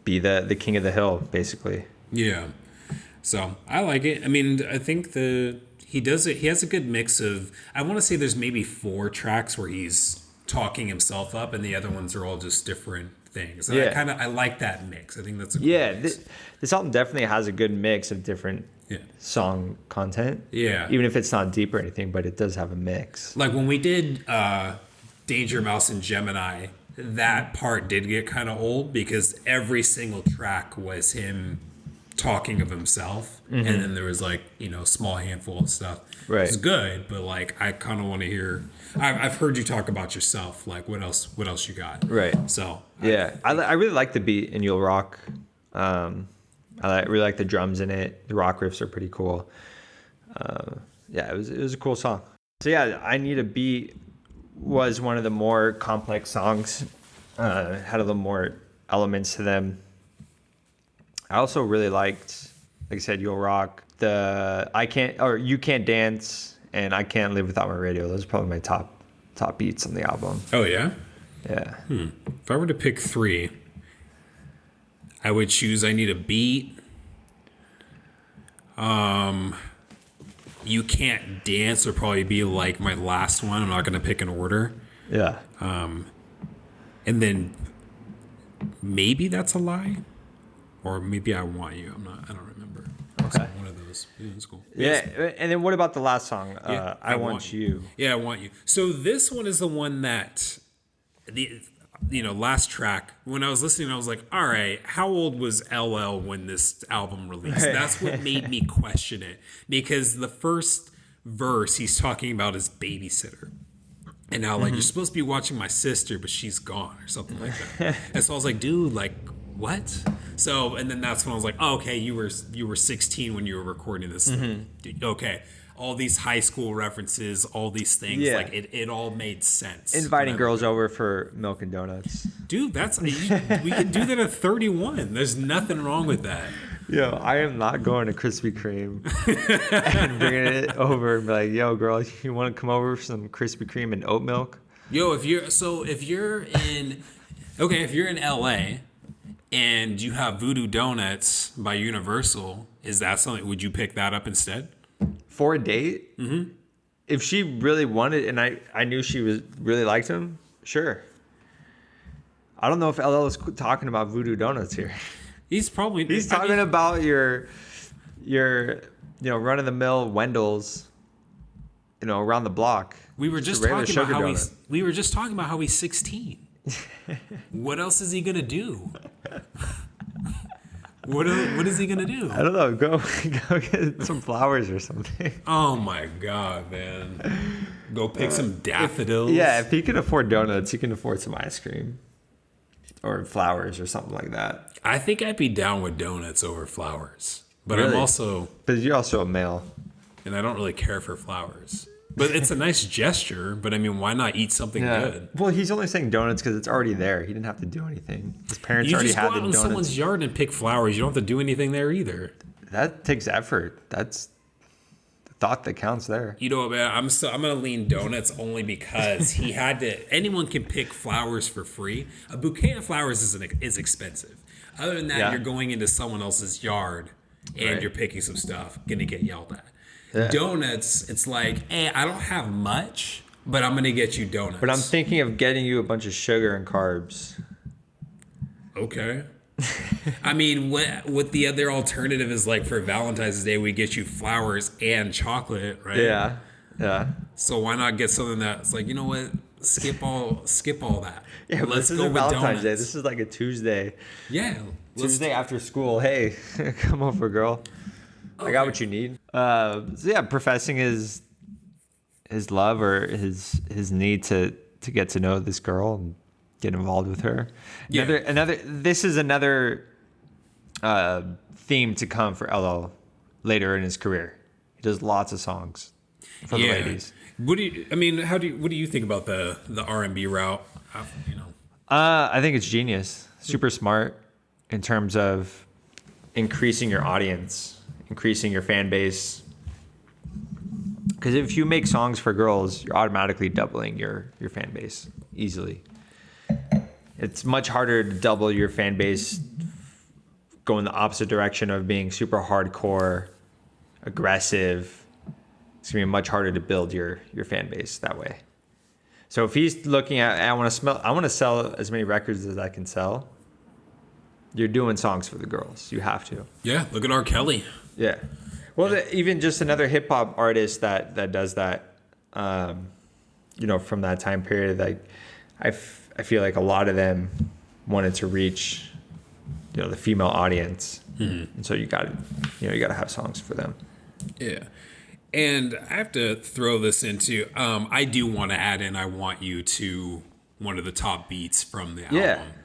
Speaker 1: be the king of the hill, basically.
Speaker 2: Yeah. So I like it. I mean, I think he does it. He has a good mix of. I want to say there's maybe 4 tracks where he's talking himself up, and the other ones are all just different things. And I like that mix. I think that's a cool mix.
Speaker 1: This album definitely has a good mix of different song content.
Speaker 2: Yeah.
Speaker 1: Even if it's not deep or anything, but it does have a mix.
Speaker 2: Like when we did Danger Mouse and Gemini, that part did get kind of old because every single track was him talking of himself, and then there was like small handful of stuff.
Speaker 1: Right.
Speaker 2: It's good, but like I kind of want to hear. I've heard you talk about yourself. Like what else you got?
Speaker 1: Right.
Speaker 2: So
Speaker 1: I really like the beat in You'll Rock. I really like the drums in it. The rock riffs are pretty cool. It was a cool song. So yeah, I Need a Beat was one of the more complex songs. Had a little more elements to them. I also really liked, like I said, You'll Rock, You Can't Dance, and I Can't Live Without My Radio. Those are probably my top beats on the album.
Speaker 2: Oh yeah?
Speaker 1: Yeah.
Speaker 2: If I were to pick 3, I would choose I Need a Beat. You Can't Dance would probably be like my last one. I'm not going to pick an order.
Speaker 1: Yeah.
Speaker 2: And then maybe That's a Lie. Or maybe I Want You. I don't remember.
Speaker 1: Okay.
Speaker 2: So one of those. Yeah, that's cool.
Speaker 1: Yeah. And then what about the last song? I Want You.
Speaker 2: Yeah, I Want You. So this one is the one that last track, when I was listening, I was like, all right, how old was LL when this album released? That's what made me question it. Because the first verse, he's talking about his babysitter. And now, like, you're supposed to be watching my sister, but she's gone or something like that. And so I was like, dude, like, what? So, and then that's when I was like, oh, okay, you were 16 when you were recording this. Dude, okay. All these high school references, all these things, like it all made sense.
Speaker 1: Inviting girls over for milk and donuts.
Speaker 2: Dude, we could do that at 31. There's nothing wrong with that.
Speaker 1: Yo, I am not going to Krispy Kreme and bringing it over and be like, yo, girl, you want to come over for some Krispy Kreme and oat milk?
Speaker 2: Yo, if you're in LA and you have Voodoo Donuts by Universal, is that something? Would you pick that up instead?
Speaker 1: For a date? Mm-hmm. If she really wanted, and I knew she really liked him, sure. I don't know if LL is talking about Voodoo Donuts here.
Speaker 2: He's
Speaker 1: talking about your run of the mill Wendell's, around the block.
Speaker 2: We were just talking about how he's 16. What else is he gonna do? What is he gonna do?
Speaker 1: I don't know. Go get some flowers or something.
Speaker 2: Oh my god, man! Go pick some daffodils.
Speaker 1: If he can afford donuts, he can afford some ice cream or flowers or something like that.
Speaker 2: I think I'd be down with donuts over flowers, but
Speaker 1: really?
Speaker 2: But
Speaker 1: you're also a male,
Speaker 2: and I don't really care for flowers. But it's a nice gesture. But I mean, why not eat something good?
Speaker 1: Well, he's only saying donuts because it's already there. He didn't have to do anything. His parents already had the donuts. You just go out in
Speaker 2: someone's yard and pick flowers. You don't have to do anything there either.
Speaker 1: That takes effort. That's the thought that counts there.
Speaker 2: You know what, man? I'm gonna lean donuts only because he had to. Anyone can pick flowers for free. A bouquet of flowers is expensive. Other than that, you're going into someone else's yard and you're picking some stuff. Gonna get yelled at. Yeah. Donuts, it's like, hey, I don't have much, but I'm gonna get you donuts.
Speaker 1: But I'm thinking of getting you a bunch of sugar and carbs.
Speaker 2: Okay. I mean, what the other alternative is, like, for Valentine's Day, we get you flowers and chocolate, right?
Speaker 1: Yeah.
Speaker 2: So why not get something that's like, you know what? Skip all that.
Speaker 1: Yeah, but this isn't Valentine's Day. This is like a Tuesday.
Speaker 2: Yeah.
Speaker 1: Tuesday after school. Hey, come over, girl. Okay. I got what you need. So yeah, professing his love or his need to get to know this girl and get involved with her. This is another theme to come for LL later in his career. He does lots of songs for the ladies.
Speaker 2: What do you think about the R&B route?
Speaker 1: I think it's genius. Super smart in terms of increasing your audience, increasing your fan base. Because if you make songs for girls, you're automatically doubling your fan base easily. It's much harder to double your fan base going the opposite direction of being super hardcore, aggressive. It's gonna be much harder to build your fan base that way. So if he's looking at, I want to sell as many records as I can sell. You're doing songs for the girls. You have to.
Speaker 2: Yeah, look at R. Kelly.
Speaker 1: Yeah. Well, even just another hip hop artist that does that. From that time period, like I feel like a lot of them wanted to reach, the female audience, and so you got to have songs for them.
Speaker 2: Yeah, and I have to throw this into. I do want to add in. I want you to one of the top beats from the album.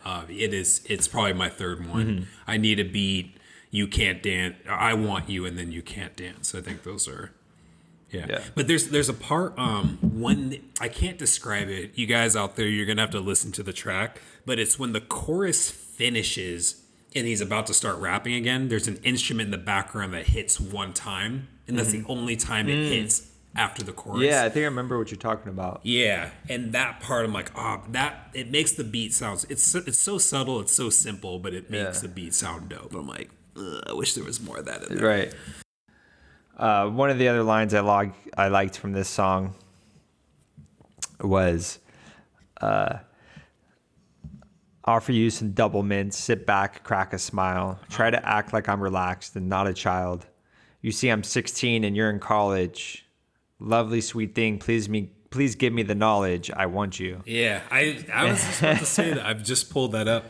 Speaker 2: Yeah. It's probably my third one. Mm-hmm. I need a beat. You can't dance. I want you, and then you can't dance. I think those are. Yeah. But there's a part when I can't describe it. You guys out there, you're gonna have to listen to the track. But it's when the chorus finishes and he's about to start rapping again. There's an instrument in the background that hits one time, and that's the only time it hits after the chorus.
Speaker 1: Yeah, I think I remember what you're talking about.
Speaker 2: Yeah, and that part I'm like, that it makes the beat sound. It's so subtle, it's so simple, but it makes the beat sound dope. I'm like, I wish there was more of that in there.
Speaker 1: Right. One of the other lines I liked from this song was, offer you some double mints, sit back, crack a smile, try to act like I'm relaxed and not a child. You see I'm 16 and you're in college. Lovely, sweet thing, please give me the knowledge. I want you.
Speaker 2: Yeah, I was just about to say that. I've just pulled that up.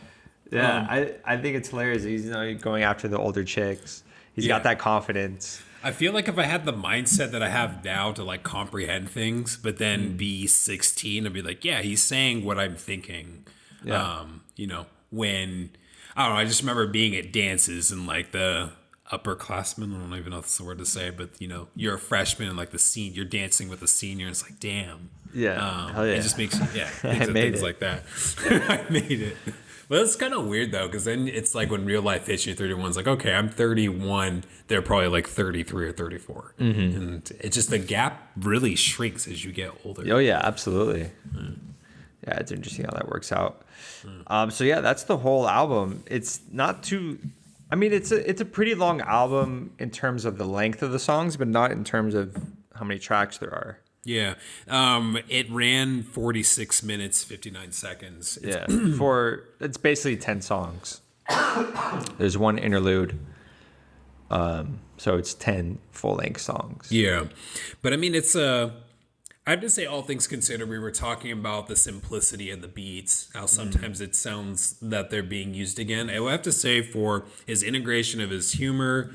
Speaker 1: Yeah, I think it's hilarious. He's going after the older chicks. He's got that confidence.
Speaker 2: I feel like if I had the mindset that I have now to like comprehend things, but then be 16, I'd be like, yeah, he's saying what I'm thinking. Yeah. When I don't know, I just remember being at dances and like the upperclassmen, I don't even know if that's the word to say, but you're a freshman and like you're dancing with a senior. And it's like, damn.
Speaker 1: Yeah. Hell yeah.
Speaker 2: It just makes things like that. I made it. Well, it's kind of weird, though, because then it's like when real life hits you, 31, it's like, okay, I'm 31. They're probably like 33 or 34. Mm-hmm. And it's just the gap really shrinks as you get older.
Speaker 1: Oh, yeah, absolutely. Yeah, it's interesting how that works out. So, yeah, that's the whole album. It's not too... I mean, it's a pretty long album in terms of the length of the songs, but not in terms of how many tracks there are.
Speaker 2: Yeah. It ran 46 minutes, 59 seconds.
Speaker 1: It's basically 10 songs. There's one interlude. So it's 10 full-length songs.
Speaker 2: Yeah. But I mean, I have to say, all things considered, we were talking about the simplicity of the beats, how sometimes it sounds that they're being used again. I would have to say, for his integration of his humor,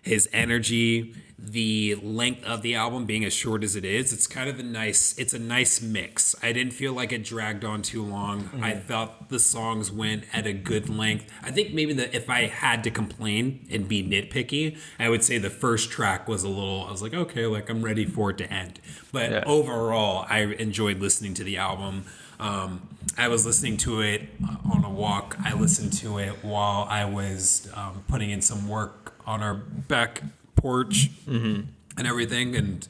Speaker 2: his energy, the length of the album being as short as it is, it's a nice mix. I didn't feel like it dragged on too long. I thought the songs went at a good length. I think maybe if I had to complain and be nitpicky, I would say the first track was I was like, okay, like I'm ready for it to end. But overall, I enjoyed listening to the album. I was listening to it on a walk. I listened to it while I was putting in some work on our back porch. and everything. And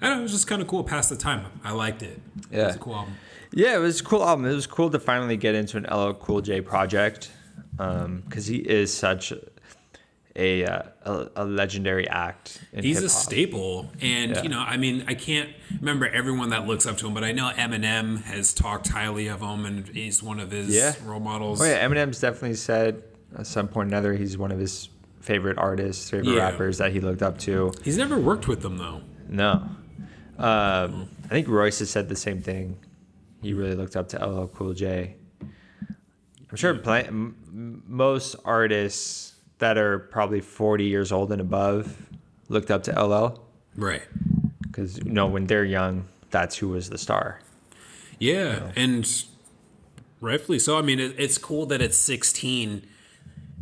Speaker 2: I don't know, it was just kind of cool. Past the time, I liked it.
Speaker 1: Yeah.
Speaker 2: It was a cool album.
Speaker 1: Yeah, it was a cool album. It was cool to finally get into an LL Cool J project, because he is such a legendary act in
Speaker 2: He's
Speaker 1: hip-hop.
Speaker 2: a staple. And, you know, I mean, I can't remember everyone that looks up to him, but I know Eminem has talked highly of him, and he's one of his role models.
Speaker 1: Oh, yeah, Eminem's definitely said at some point or another he's one of his favorite artists, favorite rappers that he looked up to.
Speaker 2: He's never worked with them, though.
Speaker 1: No. I think Royce has said the same thing. He really looked up to LL Cool J. I'm sure most artists that are probably 40 years old and above looked up to LL.
Speaker 2: Right.
Speaker 1: Because, you know, when they're young, that's who was the star.
Speaker 2: Yeah,
Speaker 1: You know?
Speaker 2: and rightfully so. I mean, it's cool that at 16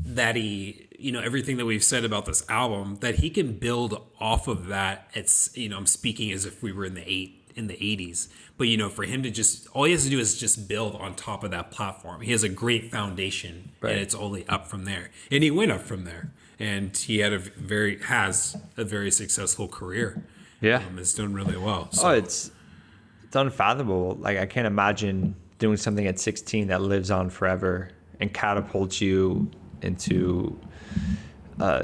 Speaker 2: that he, you know, everything that we've said about this album, that he can build off of that. It's, you know, I'm speaking as if we were in the 80s. But, you know, for him to just, all he has to do is just build on top of that platform. He has a great foundation, and it's only up from there. And he went up from there. And he had has a very successful career.
Speaker 1: Yeah.
Speaker 2: It's doing really well. So.
Speaker 1: Oh, it's unfathomable. Like, I can't imagine doing something at 16 that lives on forever and catapults you into,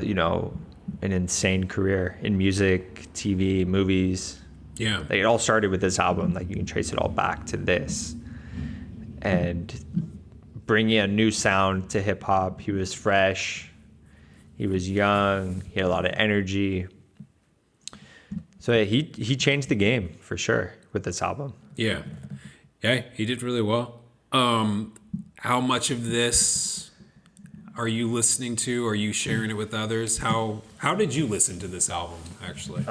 Speaker 1: you know, an insane career in music, TV, movies.
Speaker 2: Yeah.
Speaker 1: Like, it all started with this album. Like, you can trace it all back to this. And bringing a new sound to hip hop. He was fresh. He was young. He had a lot of energy. So yeah, he changed the game for sure with this album.
Speaker 2: Yeah. Yeah, he did really well. How much of this are you listening to? Are you sharing it with others? How did you listen to this album, actually?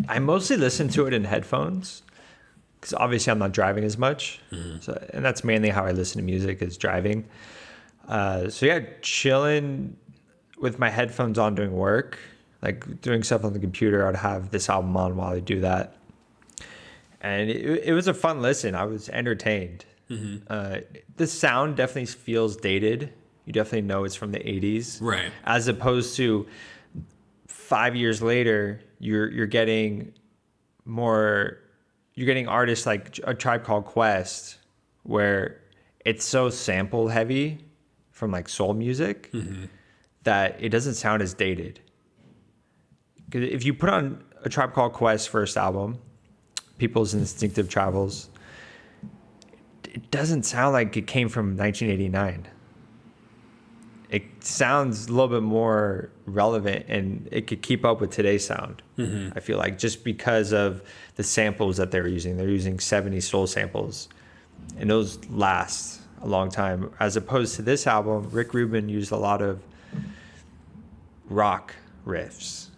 Speaker 1: I mostly listen to it in headphones because obviously I'm not driving as much. So, and that's mainly how I listen to music, is driving. So yeah, chilling with my headphones on doing work, like doing stuff on the computer. I'd have this album on while I do that. And it was a fun listen. I was entertained. The sound definitely feels dated. You definitely know it's from the 80s.
Speaker 2: Right.
Speaker 1: As opposed to 5 years later, you're getting artists like A Tribe Called Quest, where it's so sample heavy from like soul music that it doesn't sound as dated. Because if you put on A Tribe Called Quest's first album, People's Instinctive Travels, it doesn't sound like it came from 1989. It sounds a little bit more relevant, and it could keep up with today's sound. I feel like, just because of the samples that they're using. They're using 70s soul samples, and those last a long time. As opposed to this album, Rick Rubin used a lot of rock riffs,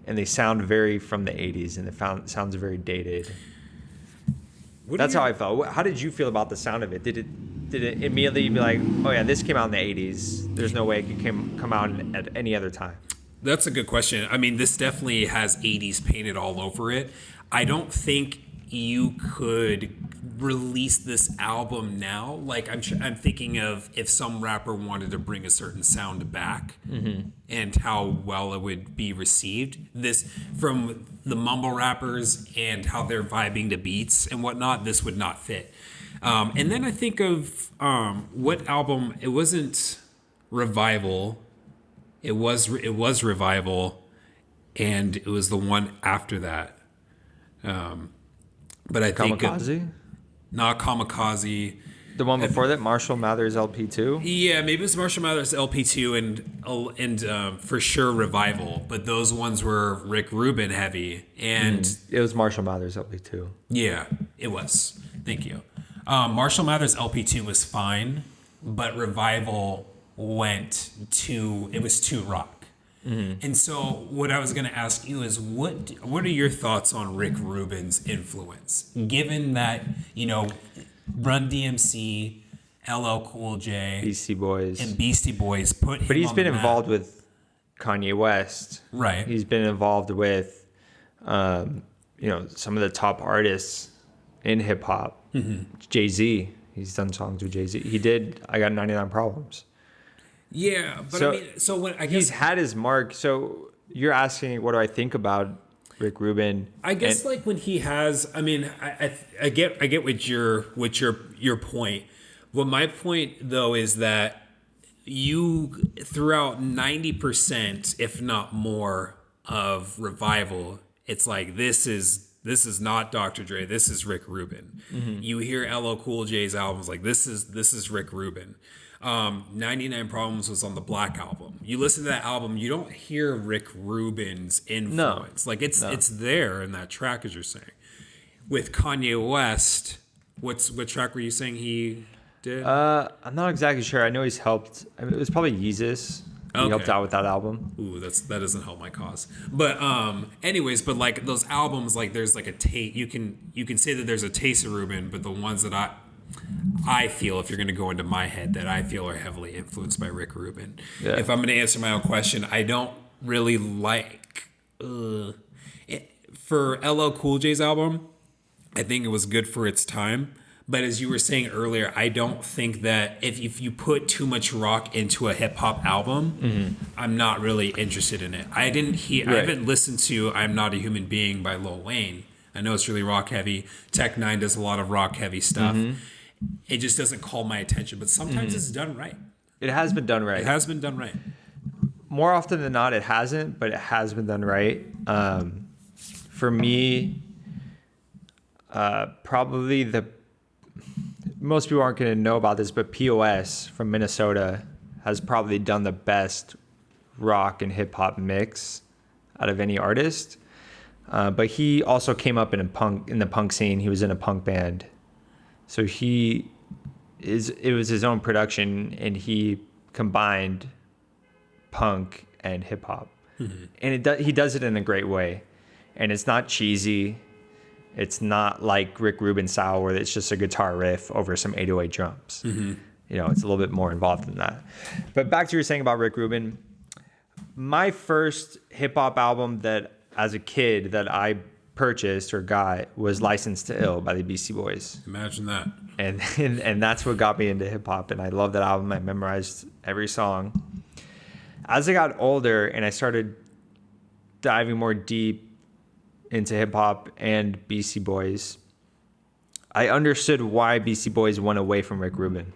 Speaker 1: and they sound very from the 80s, and it sounds very dated. That's how I felt. How did you feel about the sound of it? Did it immediately be like, oh yeah, this came out in the 80s, there's no way it could come out at any other time?
Speaker 2: That's a good question. I mean, this definitely has 80s painted all over it. I don't think you could release this album now. Like, I'm thinking of if some rapper wanted to bring a certain sound back and how well it would be received. This, from the mumble rappers and how they're vibing to beats and whatnot, this would not fit. And then I think of what album. It wasn't Revival. It was Revival, and it was the one after that. But I think
Speaker 1: Kamikaze?
Speaker 2: Not Kamikaze.
Speaker 1: The one before that, Marshall Mathers LP2?
Speaker 2: Yeah, maybe it was Marshall Mathers LP2 and for sure Revival. But those ones were Rick Rubin heavy, and
Speaker 1: It was Marshall Mathers LP2.
Speaker 2: yeah, it was. Thank you. Marshall Mathers LP2 was fine, but Revival it was too rock. And so what I was going to ask you is, what are your thoughts on Rick Rubin's influence, given that, you know, Run DMC, LL Cool J,
Speaker 1: Beastie Boys,
Speaker 2: and Beastie Boys put him
Speaker 1: but he's
Speaker 2: on
Speaker 1: been
Speaker 2: the map.
Speaker 1: involved with Kanye West,
Speaker 2: Right?
Speaker 1: He's been involved with, you know, some of the top artists in hip hop. Jay-Z, he's done songs with Jay-Z. He did I Got 99 Problems.
Speaker 2: Yeah, but
Speaker 1: So
Speaker 2: I mean, so when I guess
Speaker 1: He's had his mark. So you're asking what do I think about Rick Rubin?
Speaker 2: I guess like when he has, I mean, I get what your point. Well, my point though is that you throughout 90%, if not more, of Revival, it's like this is not Dr. Dre, this is Rick Rubin. Mm-hmm. You hear LL Cool J's albums like this is Rick Rubin. 99 Problems was on the Black album. You listen to that album, you don't hear Rick Rubin's influence.
Speaker 1: No.
Speaker 2: Like it's there in that track, as you're saying. With Kanye West, what track were you saying he did?
Speaker 1: I'm not exactly sure. I know he's helped. I mean, it was probably Yeezus. He helped out with that album.
Speaker 2: Ooh, that doesn't help my cause. But anyways, but like those albums, like there's like a taste. You can say that there's a taste of Rubin, but the ones that I feel, if you're going to go into my head, that I feel are heavily influenced by Rick Rubin. Yeah. If I'm going to answer my own question, I don't really like for LL Cool J's album. I think it was good for its time. But as you were saying earlier, I don't think that if you put too much rock into a hip hop album, mm-hmm. I'm not really interested in it. I haven't listened to "I'm Not a Human Being" by Lil Wayne. I know it's really rock heavy. Tech Nine does a lot of rock heavy stuff. Mm-hmm. It just doesn't call my attention. But sometimes mm-hmm. it's done right.
Speaker 1: It has been done right.
Speaker 2: It has been done right.
Speaker 1: More often than not, it hasn't, but it has been done right. For me, probably most people aren't going to know about this, but POS from Minnesota has probably done the best rock and hip hop mix out of any artist. But he also came up in the punk scene. He was in a punk band. So it was his own production, and he combined punk and hip hop. Mm-hmm. And he does it in a great way. And it's not cheesy. It's not like Rick Rubin style where it's just a guitar riff over some 808 drums. Mm-hmm. You know, it's a little bit more involved than that. But back to what you were saying about Rick Rubin. My first hip hop album that as a kid that I purchased or got was Licensed to Ill by the Beastie Boys.
Speaker 2: Imagine that.
Speaker 1: And that's what got me into hip hop. And I love that album. I memorized every song. As I got older and I started diving more deep into hip hop and Beastie Boys, I understood why Beastie Boys went away from Rick Rubin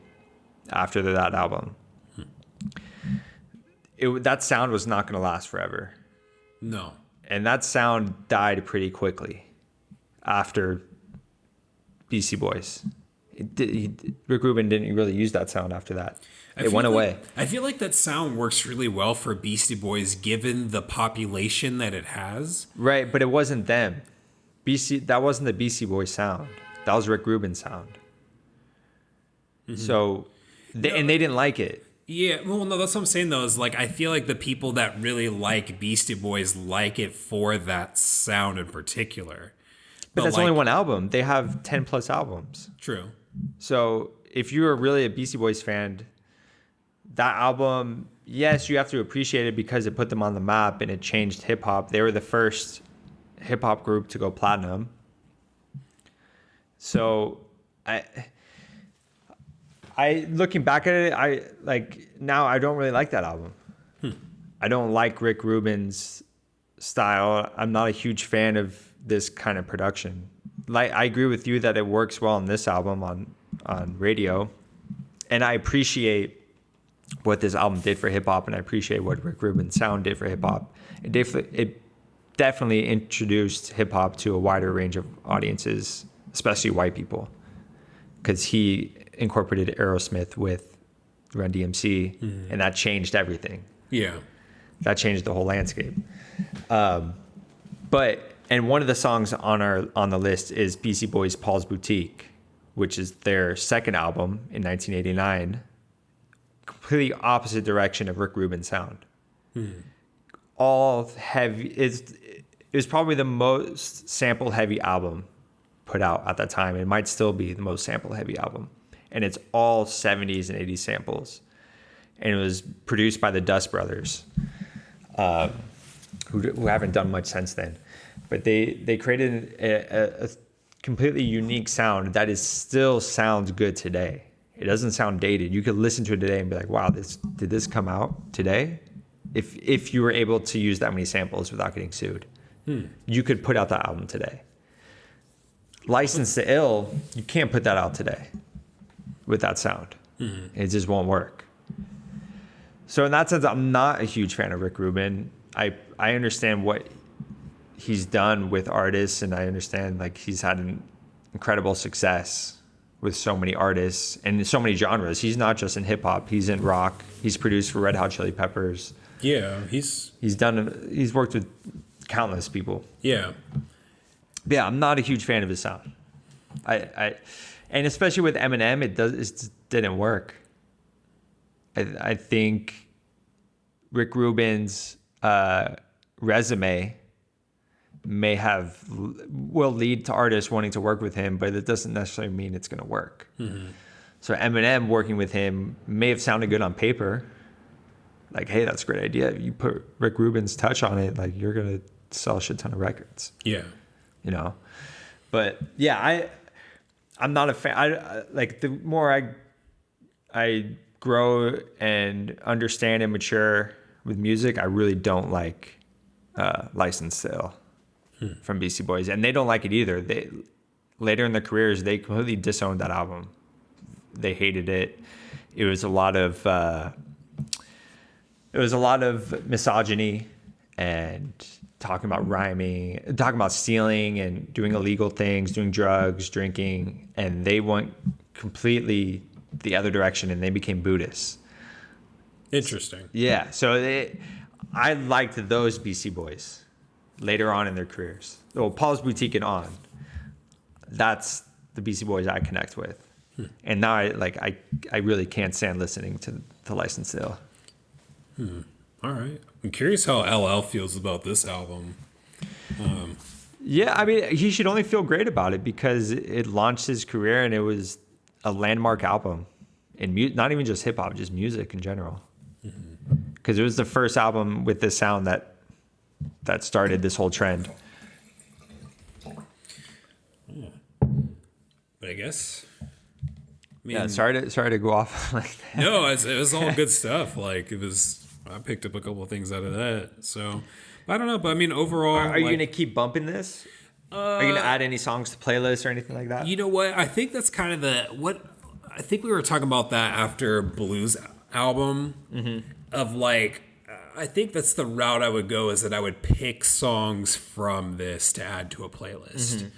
Speaker 1: after that album. That sound was not going to last forever.
Speaker 2: No.
Speaker 1: And that sound died pretty quickly after Beastie Boys. Rick Rubin didn't really use that sound after that. It went away.
Speaker 2: I feel like that sound works really well for Beastie Boys given the population that it has.
Speaker 1: Right, but it wasn't them. That wasn't the Beastie Boys sound. That was Rick Rubin's sound. Mm-hmm. So, and they didn't like it.
Speaker 2: Yeah, well, no, that's what I'm saying, though, is like, I feel like the people that really like Beastie Boys like it for that sound in particular.
Speaker 1: But that's only one album. They have 10 plus albums.
Speaker 2: True.
Speaker 1: So if you're really a Beastie Boys fan, that album, yes, you have to appreciate it because it put them on the map and it changed hip hop. They were the first hip hop group to go platinum. So I looking back at it, now I don't really like that album. I don't like Rick Rubin's style. I'm not a huge fan of this kind of production. Like, I agree with you that it works well on this album on radio, and I appreciate what this album did for hip hop, and I appreciate what Rick Rubin's sound did for hip hop. It definitely introduced hip hop to a wider range of audiences, especially white people, because he incorporated Aerosmith with Run DMC, mm-hmm. and that changed everything.
Speaker 2: Yeah,
Speaker 1: that changed the whole landscape. And one of the songs on the list is Beastie Boys' Paul's Boutique, which is their second album in 1989. Completely opposite direction of Rick Rubin's sound. Mm-hmm. All heavy. It was probably the most sample-heavy album put out at that time. It might still be the most sample-heavy album. And it's all 70s and 80s samples. And it was produced by the Dust Brothers, who haven't done much since then. But they created a completely unique sound that still sounds good today. It doesn't sound dated. You could listen to it today and be like, wow, did this come out today? if you were able to use that many samples without getting sued. You could put out that album today. License to Ill, you can't put that out today with that sound. It just won't work. So in that sense, I'm not a huge fan of Rick Rubin. I understand what he's done with artists, and I understand like he's had an incredible success with so many artists and so many genres. He's not just in hip hop, he's in rock. He's produced for Red Hot Chili Peppers.
Speaker 2: Yeah, he's
Speaker 1: worked with countless people.
Speaker 2: Yeah.
Speaker 1: Yeah, I'm not a huge fan of his sound. And especially with Eminem, it didn't work. I think Rick Rubin's resume will lead to artists wanting to work with him, but it doesn't necessarily mean it's going to work. So Eminem working with him may have sounded good on paper. Like, hey, that's a great idea. You put Rick Rubin's touch on it, like you're going to sell a shit ton of records.
Speaker 2: Yeah.
Speaker 1: You know? But yeah, I'm not a fan. Like the more I grow and understand and mature with music, I really don't like License to Ill from Beastie Boys, and they don't like it either. They later in their careers, they completely disowned that album. They hated it. It was a lot of misogyny and talking about rhyming, talking about stealing and doing illegal things, doing drugs, drinking, and they went completely the other direction and they became Buddhists.
Speaker 2: Interesting.
Speaker 1: Yeah, so I liked those Beastie Boys later on in their careers. Well, Paul's Boutique and on. That's the Beastie Boys I connect with. And now I really can't stand listening to License to Ill.
Speaker 2: All right. I'm curious how LL feels about this album.
Speaker 1: Yeah, I mean, he should only feel great about it because it launched his career and it was a landmark album in not even just hip hop, just music in general. Because it was the first album with this sound that started this whole trend.
Speaker 2: Yeah. But I guess.
Speaker 1: Yeah, sorry to go off like that.
Speaker 2: No, it was all good stuff. Like I picked up a couple of things out of that. So I don't know, but I mean, overall,
Speaker 1: are you gonna keep bumping this? Are you gonna add any songs to playlists or anything like that?
Speaker 2: You know what? I think that's kind of what I think we were talking about that after Blues album of like. I think that's the route I would go, is that I would pick songs from this to add to a playlist.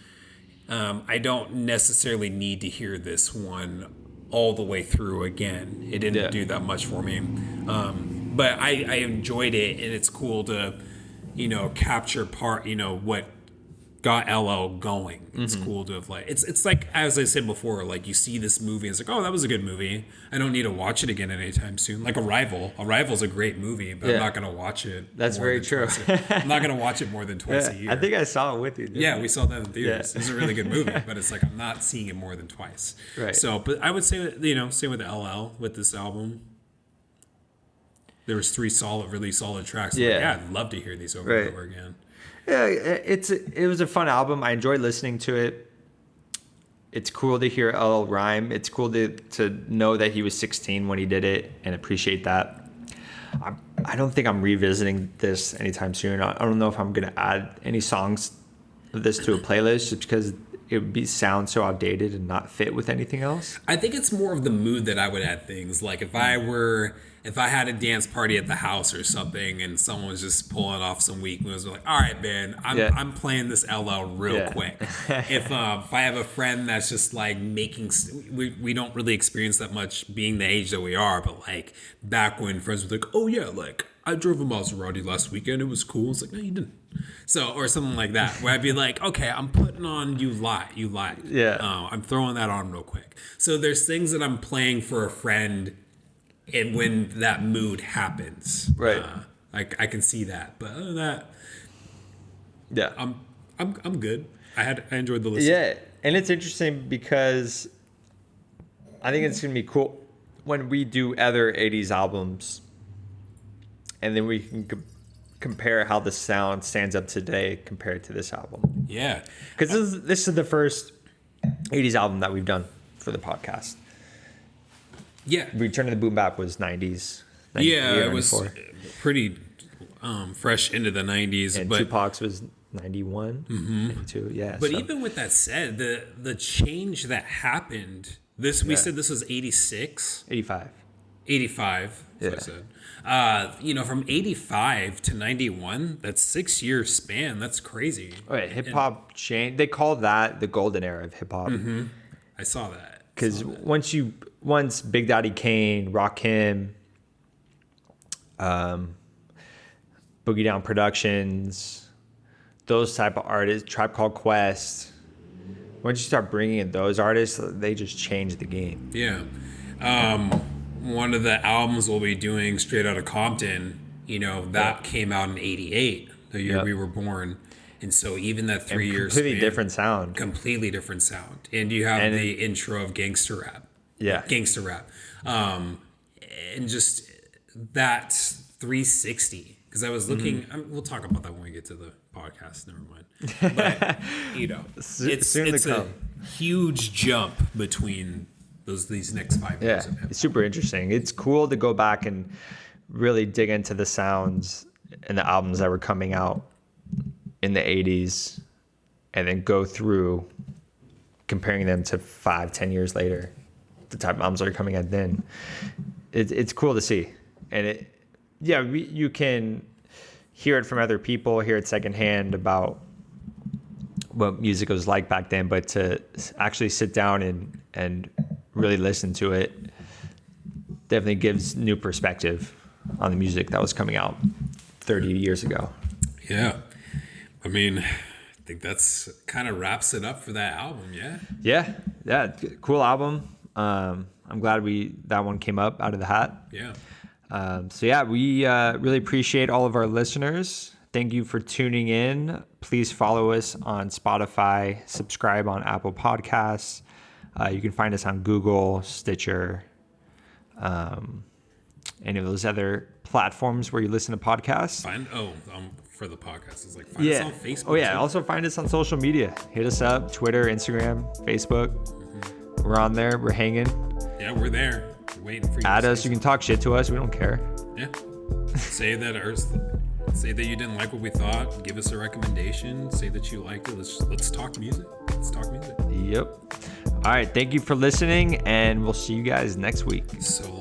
Speaker 2: I don't necessarily need to hear this one all the way through again. It didn't do that much for me. But I enjoyed it, and it's cool to, capture what got LL going. It's cool to have it's like, as I said before, like you see this movie and it's like, oh, that was a good movie. I don't need to watch it again anytime soon. Like Arrival. Arrival's a great movie, but I'm not going to watch it.
Speaker 1: That's very true.
Speaker 2: I'm not going to watch it more than twice a year.
Speaker 1: I think I saw it with you.
Speaker 2: Yeah, we saw that in theaters. It was a really good movie, but it's like I'm not seeing it more than twice.
Speaker 1: Right.
Speaker 2: So, but I would say that, same with LL with this album. There was 3 really solid tracks. I'd love to hear these over and over again.
Speaker 1: Yeah, it was a fun album. I enjoyed listening to it. It's cool to hear LL rhyme. It's cool to know that he was 16 when he did it and appreciate that. I don't think I'm revisiting this anytime soon. I don't know if I'm going to add any songs of this to a playlist just because it would sound so outdated and not fit with anything else.
Speaker 2: I think it's more of the mood that I would add things. Like if I had a dance party at the house or something and someone was just pulling off some weak moves, like, all right, man, I'm playing this LL real quick. If I have a friend that's just like we don't really experience that much being the age that we are, but like back when friends were like, oh yeah, like I drove a Maserati last weekend, it was cool. It's like, no, you didn't. So, or something like that, where I'd be like, okay, I'm putting on You Lied.
Speaker 1: Yeah.
Speaker 2: I'm throwing that on real quick. So there's things that I'm playing for a friend, and when that mood happens,
Speaker 1: right?
Speaker 2: I can see that. But other than that,
Speaker 1: yeah,
Speaker 2: I'm good. I enjoyed the listen.
Speaker 1: Yeah, and it's interesting because I think it's gonna be cool when we do other '80s albums, and then we can compare how the sound stands up today compared to this album.
Speaker 2: Yeah,
Speaker 1: because this is the first '80s album that we've done for the podcast.
Speaker 2: Yeah,
Speaker 1: Return to the Boom Bap was '90s.
Speaker 2: Yeah, it was pretty fresh into the 90s.
Speaker 1: And
Speaker 2: but
Speaker 1: Tupac's was 91, 92, yeah.
Speaker 2: But even with that said, the change that happened, we said this was 86?
Speaker 1: 85.
Speaker 2: 85, that's what I said. From 85 to 91, that's 6 year span. That's crazy.
Speaker 1: Oh, yeah, hip hop changed. They call that the golden era of hip hop.
Speaker 2: I saw that.
Speaker 1: Because once Big Daddy Kane, Rakim, Boogie Down Productions, those type of artists, Tribe Called Quest, once you start bringing in those artists, they just change the game.
Speaker 2: Yeah. One of the albums we'll be doing, Straight Outta Compton, that came out in 88, the year we were born. And so even that 3 years
Speaker 1: completely different sound.
Speaker 2: Completely different sound. And you have the intro of gangster rap.
Speaker 1: Yeah.
Speaker 2: Gangster rap. And just that 360. Because I was looking, we'll talk about that when we get to the podcast. Never mind. But, it's a huge jump between these next 5 years of hip hop.
Speaker 1: It's super interesting. It's cool to go back and really dig into the sounds and the albums that were coming out in the 80s and then go through comparing them to 5-10 years later, the type of albums that are coming out then. It's cool to see. And you can hear it from other people, hear it secondhand about what music was like back then, but to actually sit down and really listen to it definitely gives new perspective on the music that was coming out 30 years ago.
Speaker 2: Yeah. I mean, I think that's kind of wraps it up for that album,
Speaker 1: Yeah, cool album. I'm glad that one came up out of the hat.
Speaker 2: Yeah.
Speaker 1: We really appreciate all of our listeners. Thank you for tuning in. Please follow us on Spotify, subscribe on Apple Podcasts. You can find us on Google, Stitcher, any of those other platforms where you listen to podcasts.
Speaker 2: For the podcast, it's like find us on Facebook.
Speaker 1: Oh yeah, also find us on social media. Hit us up, Twitter, Instagram, Facebook. We're on there. We're hanging.
Speaker 2: Yeah, we're there. We're waiting for you.
Speaker 1: Add us. You can talk shit to us. We don't care.
Speaker 2: Yeah. Say that you didn't like what we thought. Give us a recommendation. Say that you liked it. Let's talk music.
Speaker 1: Yep. All right. Thank you for listening, and we'll see you guys next week.
Speaker 2: So